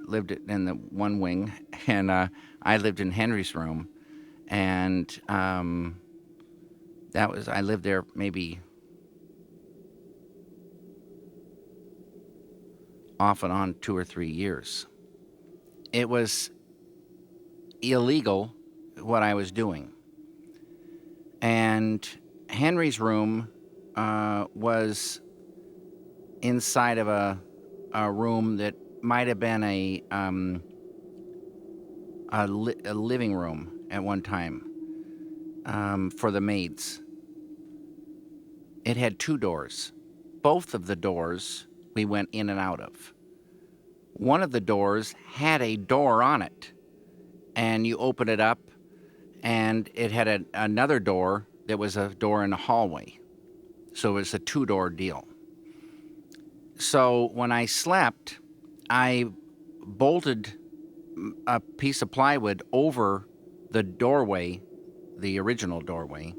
the one wing, and I lived in Henry's room, and I lived there maybe off and on 2 or 3 years. It was illegal what I was doing. And Henry's room was inside of a room that might have been a living room at one time for the maids. It had 2 doors. Both of the doors we went in and out of. One of the doors had a door on it, and you open it up, and it had another door that was a door in the hallway. So it was a 2-door deal. So when I slept, I bolted a piece of plywood over the doorway, the original doorway,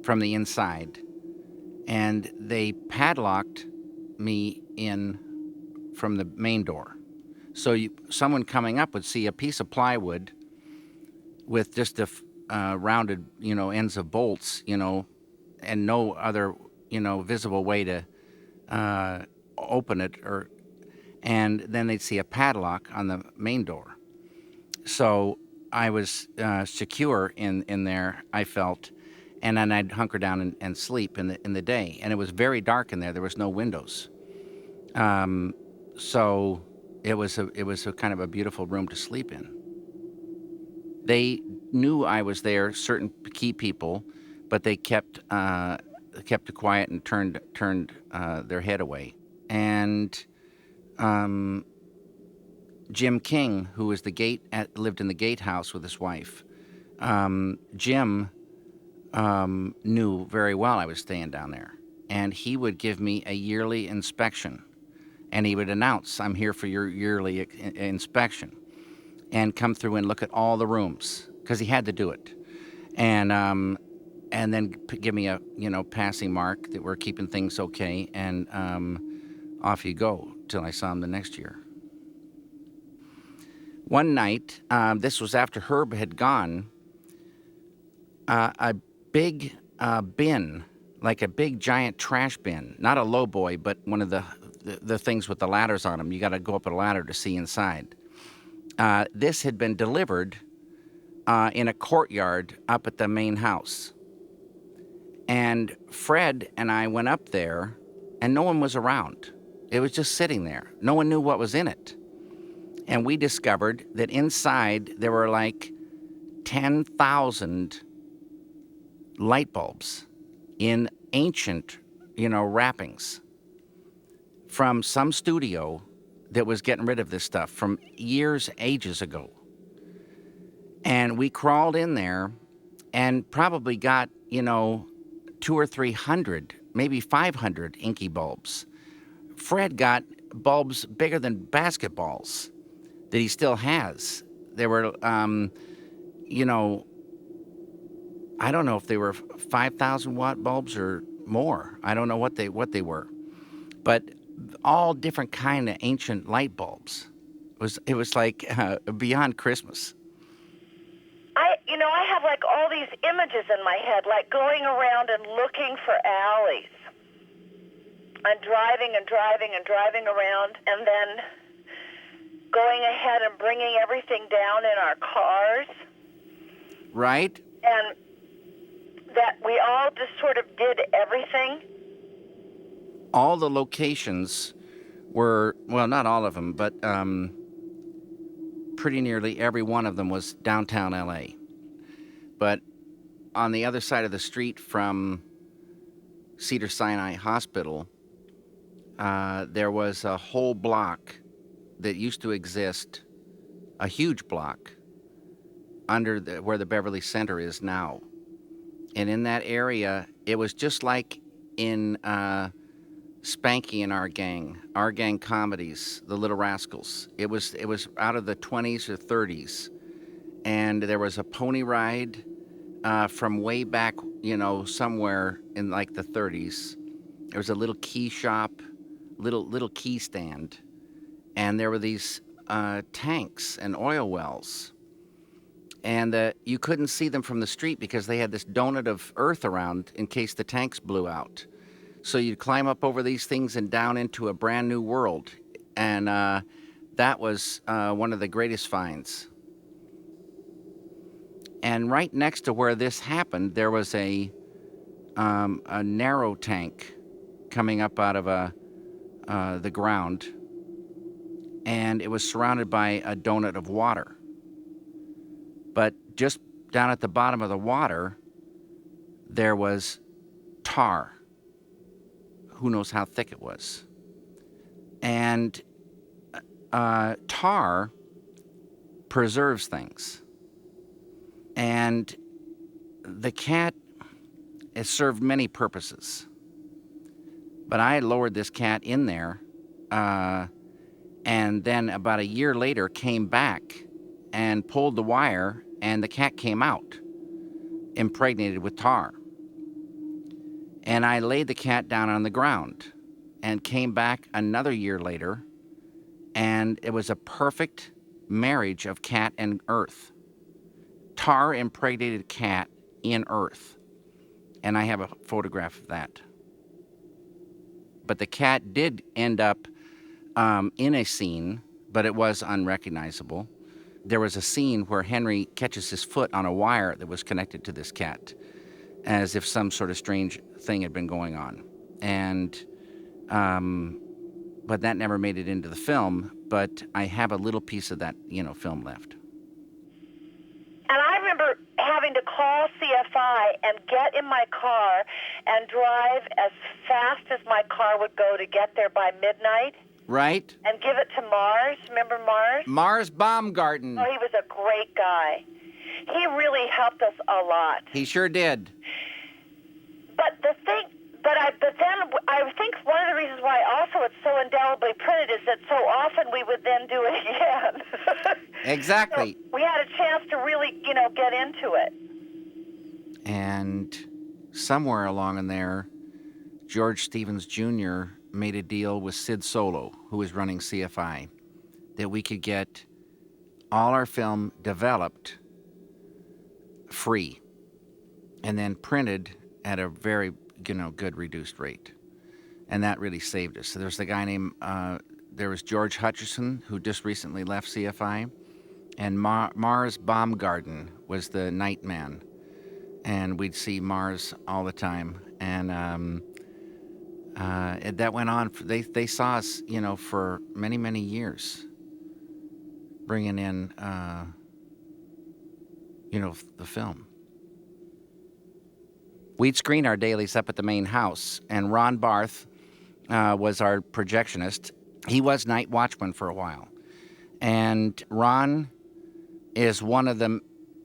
from the inside, and they padlocked me in from the main door. So someone coming up would see a piece of plywood with just the rounded, ends of bolts, and no other, visible way to open it, and then they'd see a padlock on the main door. So I was secure in there, I felt, and then I'd hunker down and sleep in the day. And it was very dark in there. There was no windows. So it was a kind of a beautiful room to sleep in. They knew I was there, certain key people, but they kept it quiet and turned their head away. And Jim King, who was lived in the gatehouse with his wife, Jim knew very well I was staying down there, and he would give me a yearly inspection, and he would announce, "I'm here for your yearly inspection," and come through and look at all the rooms, because he had to do it. And and then give me a passing mark that we're keeping things okay, and off you go till I saw him the next year. One night, this was after Herb had gone, a big bin, like a big giant trash bin, not a lowboy, but one of the things with the ladders on them. You got to go up a ladder to see inside. This had been delivered in a courtyard up at the main house. And Fred and I went up there, and no one was around. It was just sitting there. No one knew what was in it. And we discovered that inside there were like 10,000 light bulbs in ancient, wrappings from some studio that was getting rid of this stuff from ages ago. And we crawled in there and probably got, 200 or 300, maybe 500 inky bulbs. Fred got bulbs bigger than basketballs that he still has. They were, I don't know if they were 5,000 watt bulbs or more. I don't know what they were, but all different kind of ancient light bulbs. It was like beyond Christmas. I have like all these images in my head, like going around and looking for alleys, and driving around, and then going ahead and bringing everything down in our cars. Right. And that we all just sort of did everything. All the locations were, well, not all of them, but pretty nearly every one of them was downtown L.A. But on the other side of the street from Cedars-Sinai Hospital, there was a whole block that used to exist, a huge block, under where the Beverly Center is now. And in that area, it was just like in Spanky and Our Gang comedies, The Little Rascals. It was out of the 20s or 30s. And there was a pony ride from way back, somewhere in like the 30s. There was a little key shop, little key stand. And there were these tanks and oil wells. And you couldn't see them from the street because they had this donut of earth around in case the tanks blew out. So you'd climb up over these things and down into a brand new world. And that was one of the greatest finds. And right next to where this happened, there was a narrow tank coming up out of the ground. And it was surrounded by a donut of water. But just down at the bottom of the water, there was tar. Who knows how thick it was. And tar preserves things. And the cat has served many purposes. But I lowered this cat in there, and then about a year later came back and pulled the wire, and the cat came out, impregnated with tar. And I laid the cat down on the ground and came back another year later, and it was a perfect marriage of cat and earth. Tar impregnated cat in earth. And I have a photograph of that. But the cat did end up in a scene, but it was unrecognizable. There was a scene where Henry catches his foot on a wire that was connected to this cat, as if some sort of strange thing had been going on. And, but that never made it into the film, but I have a little piece of that, film left. And I remember having to call CFI and get in my car and drive as fast as my car would go to get there by midnight. Right. And give it to Mars. Remember Mars? Mars Baumgarten. Oh, he was a great guy. He really helped us a lot. He sure did. But then I think one of the reasons why also it's so indelibly printed is that so often we would then do it again. Exactly. So we had a chance to really, get into it. And somewhere along in there, George Stevens Jr. made a deal with Sid Solo, who was running CFI, that we could get all our film developed free and then printed at a very, good reduced rate. And that really saved us. So there's the guy named, there was George Hutcherson, who just recently left CFI, and Mars Baumgarten was the night man. And we'd see Mars all the time. And that went on. They saw us, for many, many years, bringing in, the film. We'd screen our dailies up at the main house, and Ron Barth was our projectionist. He was night watchman for a while. And Ron is one of the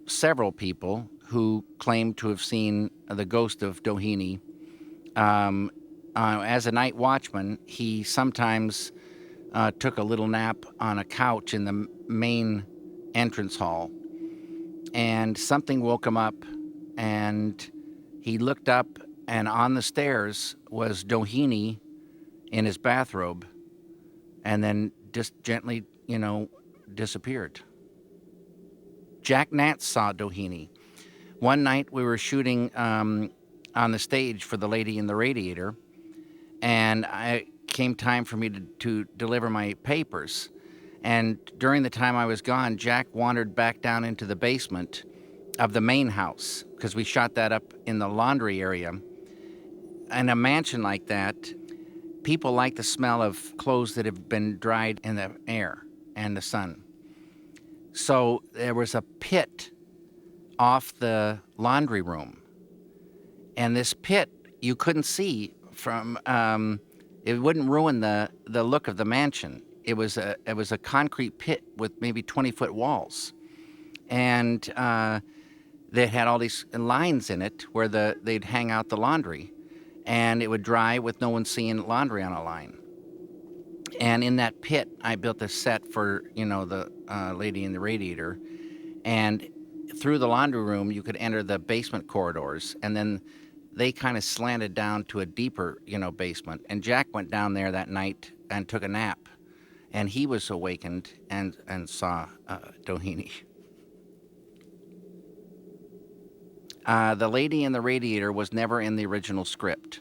several people who claim to have seen the ghost of Doheny. As a night watchman, he sometimes took a little nap on a couch in the main entrance hall. And something woke him up, and he looked up, and on the stairs was Doheny in his bathrobe, and then just gently, disappeared. Jack Nance saw Doheny. One night we were shooting on the stage for The Lady in the Radiator, and it came time for me to deliver my papers. And during the time I was gone, Jack wandered back down into the basement of the main house, because we shot that up in the laundry area. In a mansion like that, people like the smell of clothes that have been dried in the air and the sun. So there was a pit off the laundry room. And this pit, you couldn't see from, it wouldn't ruin the look of the mansion. It was a concrete pit with maybe 20-foot walls. And they had all these lines in it where they'd hang out the laundry. And it would dry with no one seeing laundry on a line. And in that pit, I built a set for, the Lady in the Radiator. And through the laundry room, you could enter the basement corridors. And then they kind of slanted down to a deeper, basement. And Jack went down there that night and took a nap. And he was awakened and saw Doheny. The Lady in the Radiator was never in the original script.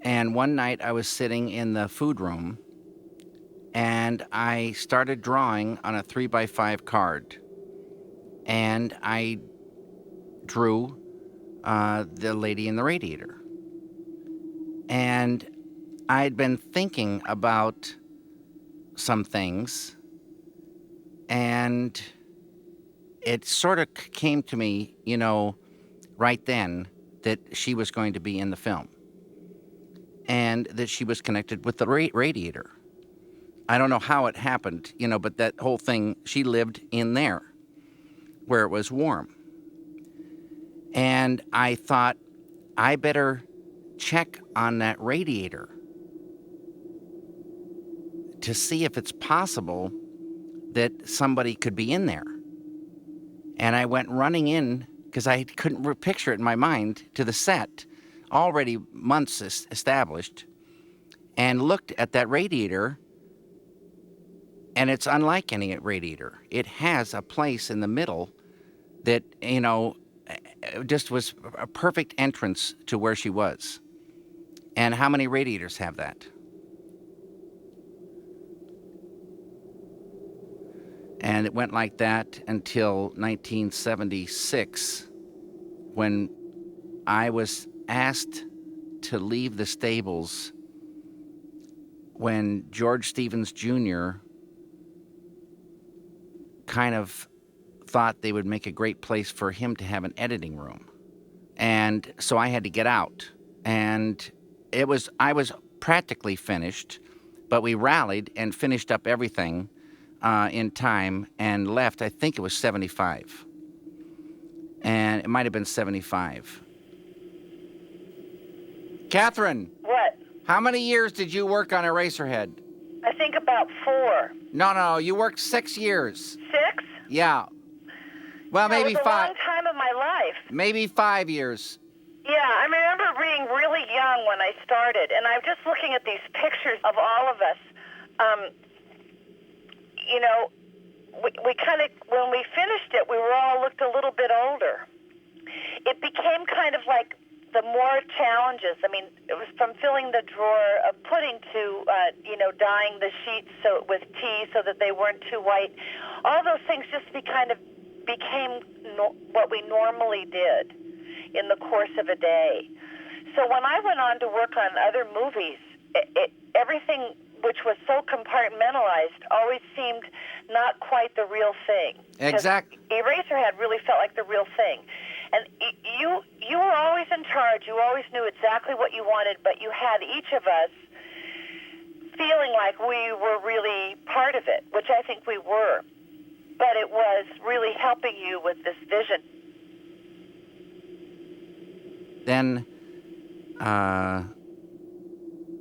And one night I was sitting in the food room, and I started drawing on a 3x5 card. And I drew the Lady in the Radiator. And I'd been thinking about some things, and it sort of came to me, right then, that she was going to be in the film, and that she was connected with the radiator. I don't know how it happened, but that whole thing, she lived in there, where it was warm. And I thought, I better check on that radiator to see if it's possible that somebody could be in there. And I went running in, because I couldn't picture it in my mind, to the set, already months established, and looked at that radiator, and it's unlike any radiator. It has a place in the middle that, just was a perfect entrance to where she was. And how many radiators have that? And it went like that until 1976, when I was asked to leave the stables when George Stevens Jr. kind of thought they would make a great place for him to have an editing room. And so I had to get out. And I was practically finished, but we rallied and finished up everything in time and left. I think it was 75. And it might have been 75. Catherine. What? How many years did you work on Eraserhead? I think about 4. No, you worked 6 years. 6? Yeah. Well, maybe It was 5. a long time of my life. Maybe 5 years. Yeah, I remember being really young when I started, and I'm just looking at these pictures of all of us. You know, we kind of, when we finished it, we were all looked a little bit older. It became kind of like the more challenges. I mean, it was from filling the drawer of pudding to, dyeing the sheets with tea so that they weren't too white. All those things just became what we normally did in the course of a day. So when I went on to work on other movies, everything which was so compartmentalized always seemed not quite the real thing. Exactly. Eraserhead really felt like the real thing. And you were always in charge. You always knew exactly what you wanted, but you had each of us feeling like we were really part of it, which I think we were. But it was really helping you with this vision. Then,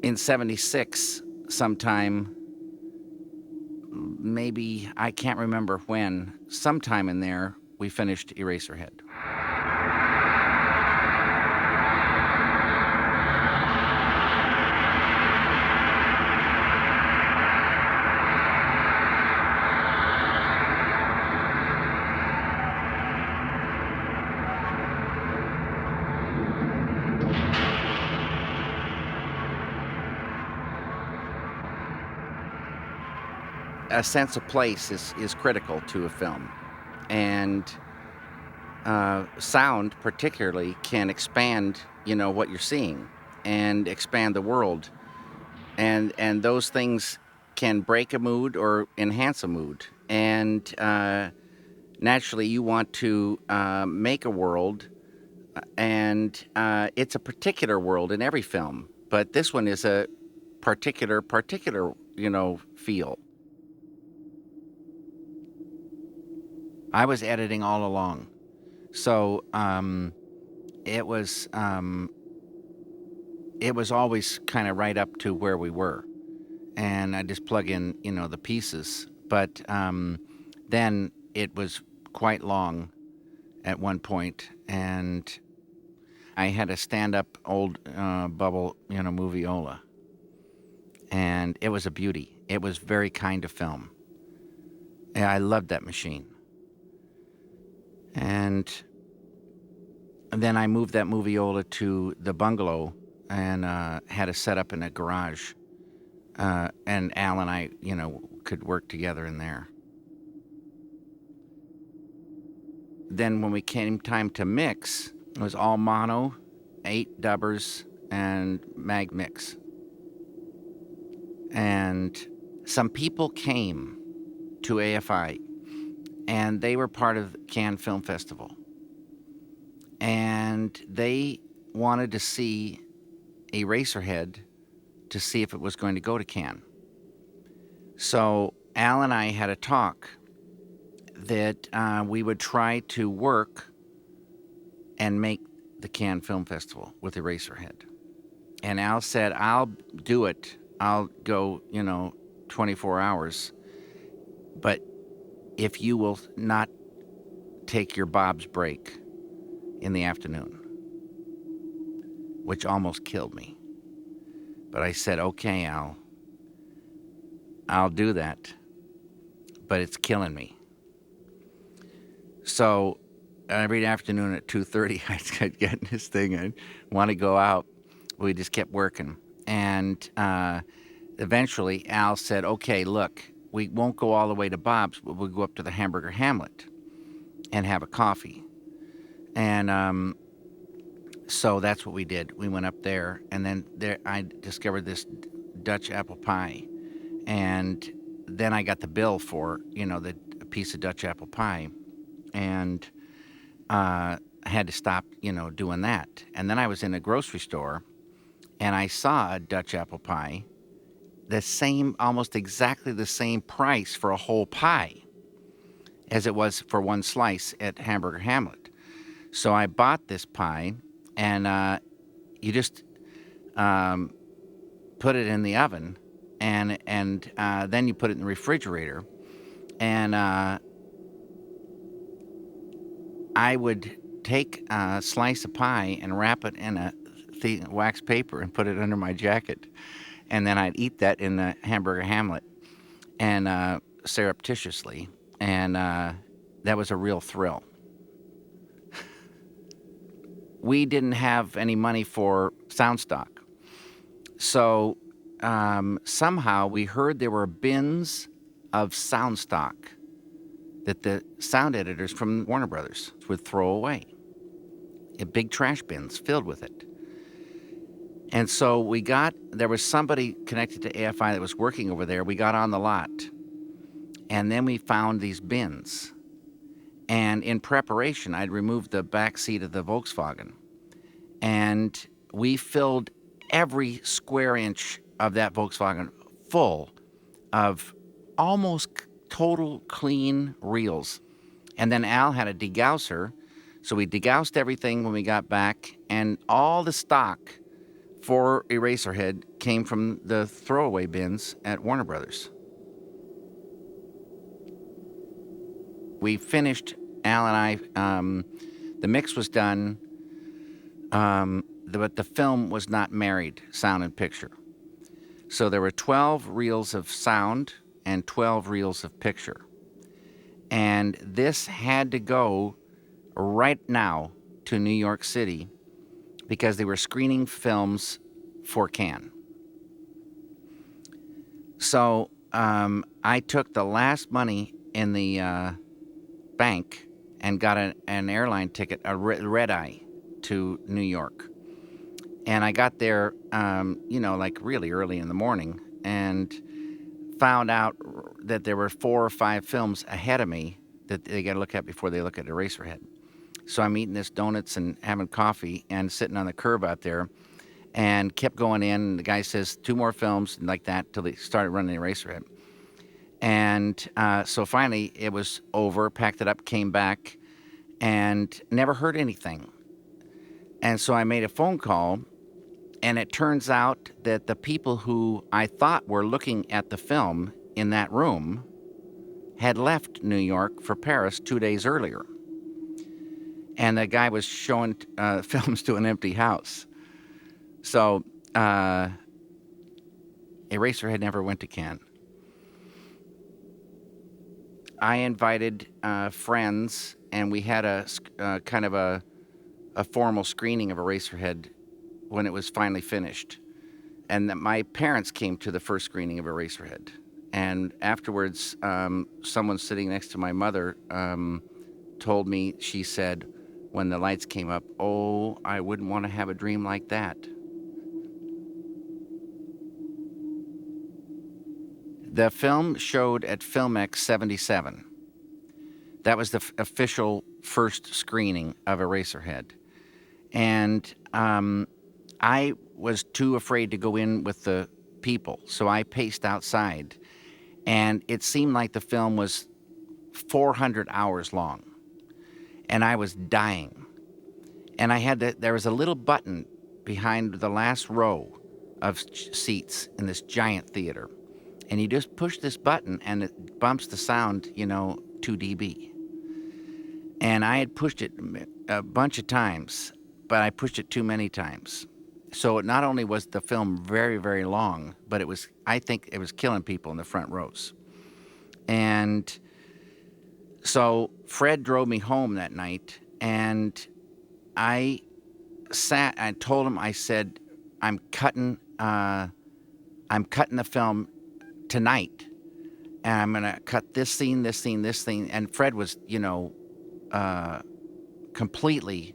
in 76, sometime, maybe, I can't remember when, sometime in there, we finished Eraserhead. A sense of place is critical to a film, and sound particularly can expand, what you're seeing, and expand the world, and those things can break a mood or enhance a mood, and naturally you want to make a world, and it's a particular world in every film, but this one is a particular feel. I was editing all along. So it was always kind of right up to where we were. And I just plug in, the pieces. But then it was quite long at one point, and I had a stand-up old bubble, movieola. And it was a beauty. It was very kind of film. Yeah, I loved that machine. And then I moved that movieola to the bungalow and had it set up in a garage. And Al and I, could work together in there. Then when we came time to mix, it was all mono, 8 dubbers, and mag mix. And some people came to AFI, and they were part of Cannes Film Festival. And they wanted to see Eraserhead to see if it was going to go to Cannes. So Al and I had a talk that we would try to work and make the Cannes Film Festival with Eraserhead. And Al said, I'll do it. I'll go, 24 hours. But if you will not take your Bob's break in the afternoon, which almost killed me. But I said, okay, Al, I'll do that, but it's killing me. So every afternoon at 2:30, I'd get in this thing and want to go out. We just kept working. And eventually Al said, okay, look, we won't go all the way to Bob's, but we'll go up to the Hamburger Hamlet and have a coffee. And so that's what we did. We went up there, and then I discovered this Dutch apple pie. And then I got the bill for, the piece of Dutch apple pie. And I had to stop, doing that. And then I was in a grocery store, and I saw a Dutch apple pie, almost exactly the same price for a whole pie as it was for one slice at Hamburger Hamlet. So I bought this pie, and you just put it in the oven, and then you put it in the refrigerator. And I would take a slice of pie and wrap it in a wax paper and put it under my jacket. And then I'd eat that in the hamburger Hamlet and surreptitiously. And that was a real thrill. We didn't have any money for sound stock. So somehow we heard there were bins of sound stock that the sound editors from Warner Brothers would throw away. Big trash bins filled with it. And so there was somebody connected to AFI that was working over there. We got on the lot. And then we found these bins. And in preparation, I'd removed the back seat of the Volkswagen. And we filled every square inch of that Volkswagen full of almost total clean reels. And then Al had a degausser. So we degaused everything when we got back. And all the stock for Eraserhead came from the throwaway bins at Warner Brothers. We finished, Al and I, the mix was done, but the film was not married, sound and picture. So there were 12 reels of sound and 12 reels of picture. And this had to go right now to New York City because they were screening films for Cannes. So I took the last money in the bank and got an airline ticket, a red eye, to New York. And I got there, like really early in the morning, and found out that there were 4 or 5 films ahead of me that they got to look at before they look at Eraserhead. So I'm eating this donuts and having coffee and sitting on the curb out there, and kept going in. And the guy says 2 more films and like that till they started running Eraserhead. And so finally it was over, packed it up, came back, and never heard anything. And so I made a phone call, and it turns out that the people who I thought were looking at the film in that room had left New York for Paris 2 days earlier. And the guy was showing films to an empty house. So Eraserhead never went to Cannes. I invited friends, and we had a kind of a formal screening of Eraserhead when it was finally finished. And my parents came to the first screening of Eraserhead. And afterwards, someone sitting next to my mother told me, she said, when the lights came up, "Oh, I wouldn't want to have a dream like that." The film showed at Filmex 77. That was the official first screening of Eraserhead. And I was too afraid to go in with the people, so I paced outside. And it seemed like the film was 400 hours long. And I was dying. And there was a little button behind the last row of seats in this giant theater. And you just push this button and it bumps the sound, 2 dB. And I had pushed it a bunch of times, but I pushed it too many times. So it not only was the film very, very long, but I think it was killing people in the front rows. And so Fred drove me home that night, and I told him, I said, I'm cutting the film tonight, and I'm going to cut this scene, this scene, this scene. And Fred was, completely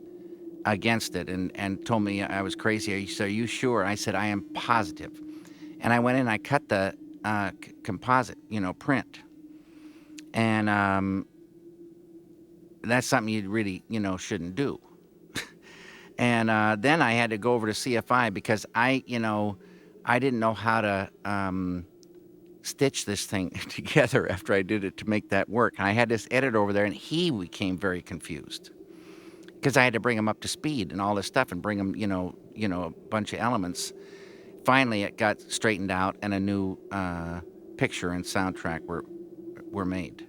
against it and told me I was crazy. Are you sure? I said, I am positive. And I went in and I cut the composite, print. And that's something you really, shouldn't do. And then I had to go over to CFI because I didn't know how to stitch this thing together after I did it to make that work. And I had this editor over there, and he became very confused because I had to bring him up to speed and all this stuff and bring him, a bunch of elements. Finally, it got straightened out, and a new picture and soundtrack were made.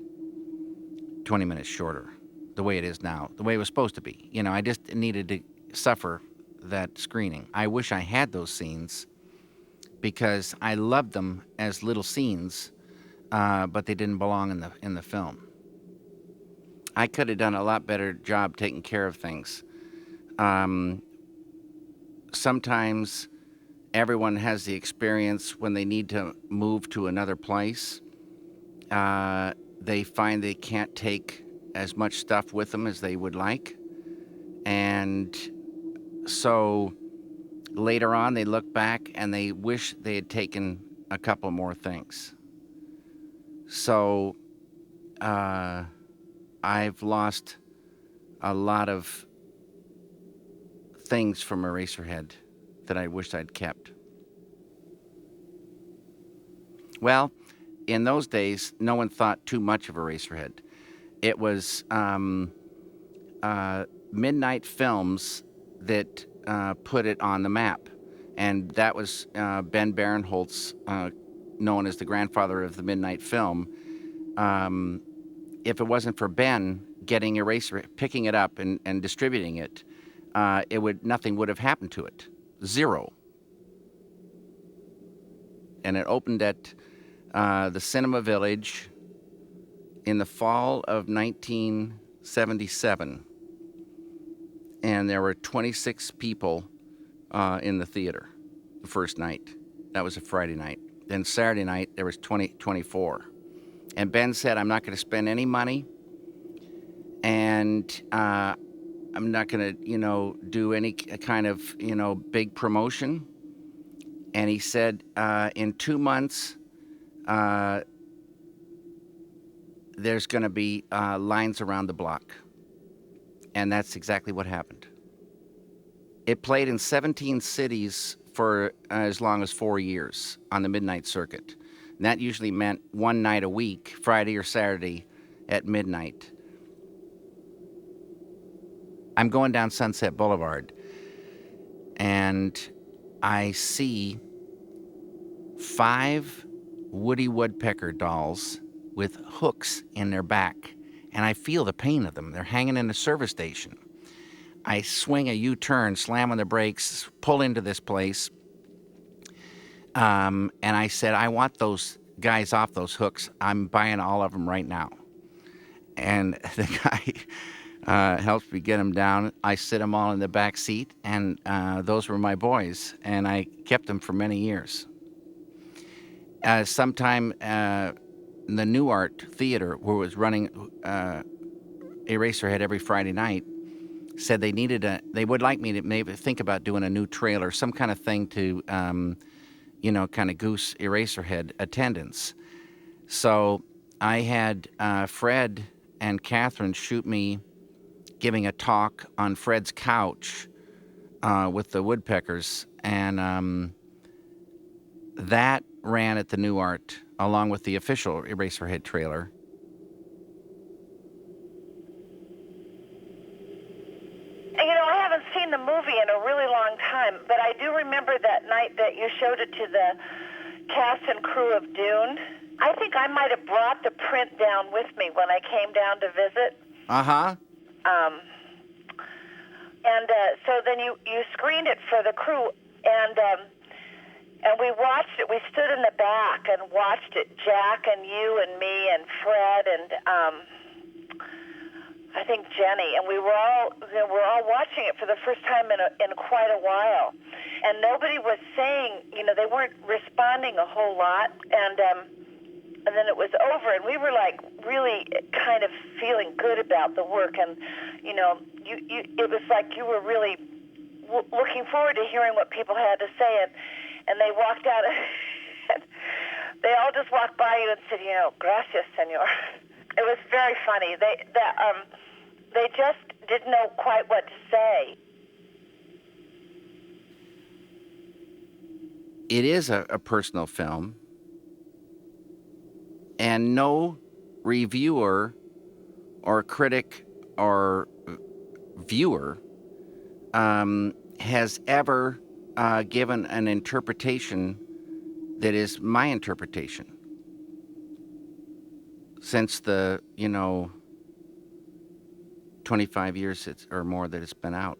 20 minutes shorter. the way it is now, the way it was supposed to be. I just needed to suffer that screening. I wish I had those scenes because I loved them as little scenes, but they didn't belong in the film. I could have done a lot better job taking care of things. Sometimes everyone has the experience when they need to move to another place. They find they can't take as much stuff with them as they would like. And so later on, they look back and they wish they had taken a couple more things. So I've lost a lot of things from Eraserhead that I wished I'd kept. Well, in those days, no one thought too much of Eraserhead. It was Midnight Films that put it on the map. And that was Ben Barenholtz, known as the grandfather of the Midnight Film. If it wasn't for Ben getting Eraserhead, picking it up and distributing it, nothing would have happened to it. Zero. And it opened at the Cinema Village in the fall of 1977. And there were 26 people in the theater the first night. That was a Friday night. Then Saturday night, there was 24. And Ben said, I'm not going to spend any money, and I'm not going to, do any kind of, big promotion. And he said, in 2 months, there's going to be lines around the block. And that's exactly what happened. It played in 17 cities for as long as 4 years on the midnight circuit. And that usually meant one night a week, Friday or Saturday at midnight. I'm going down Sunset Boulevard, and I see 5 Woody Woodpecker dolls with hooks in their back, and I feel the pain of them. They're hanging in a service station. I swing a U-turn, slam on the brakes, pull into this place, and I said, I want those guys off those hooks. I'm buying all of them right now. And the guy helps me get them down. I sit them all in the back seat, and those were my boys, and I kept them for many years. Sometime in the New Art Theater, where it was running Eraserhead every Friday night, said they would like me to maybe think about doing a new trailer, some kind of thing to, kind of goose Eraserhead attendance. So I had Fred and Catherine shoot me giving a talk on Fred's couch with the Woodpeckers, and that ran at the New Art along with the official Eraserhead trailer. I haven't seen the movie in a really long time, but I do remember that night that you showed it to the cast and crew of Dune. I think I might have brought the print down with me when I came down to visit. Uh-huh. So then you screened it for the crew, and we watched it. We stood in the back and watched it, Jack and you and me and Fred and I think Jenny, and we were all watching it for the first time in quite a while, and nobody was saying, they weren't responding a whole lot, and then it was over, and we were like really kind of feeling good about the work, and it was like you were really looking forward to hearing what people had to say, and they walked out, and they all just walked by you and said, gracias, senor. It was very funny. They just didn't know quite what to say. It is a personal film, and no reviewer or critic or viewer has ever given an interpretation that is my interpretation. Since the, 25 years or more that it's been out.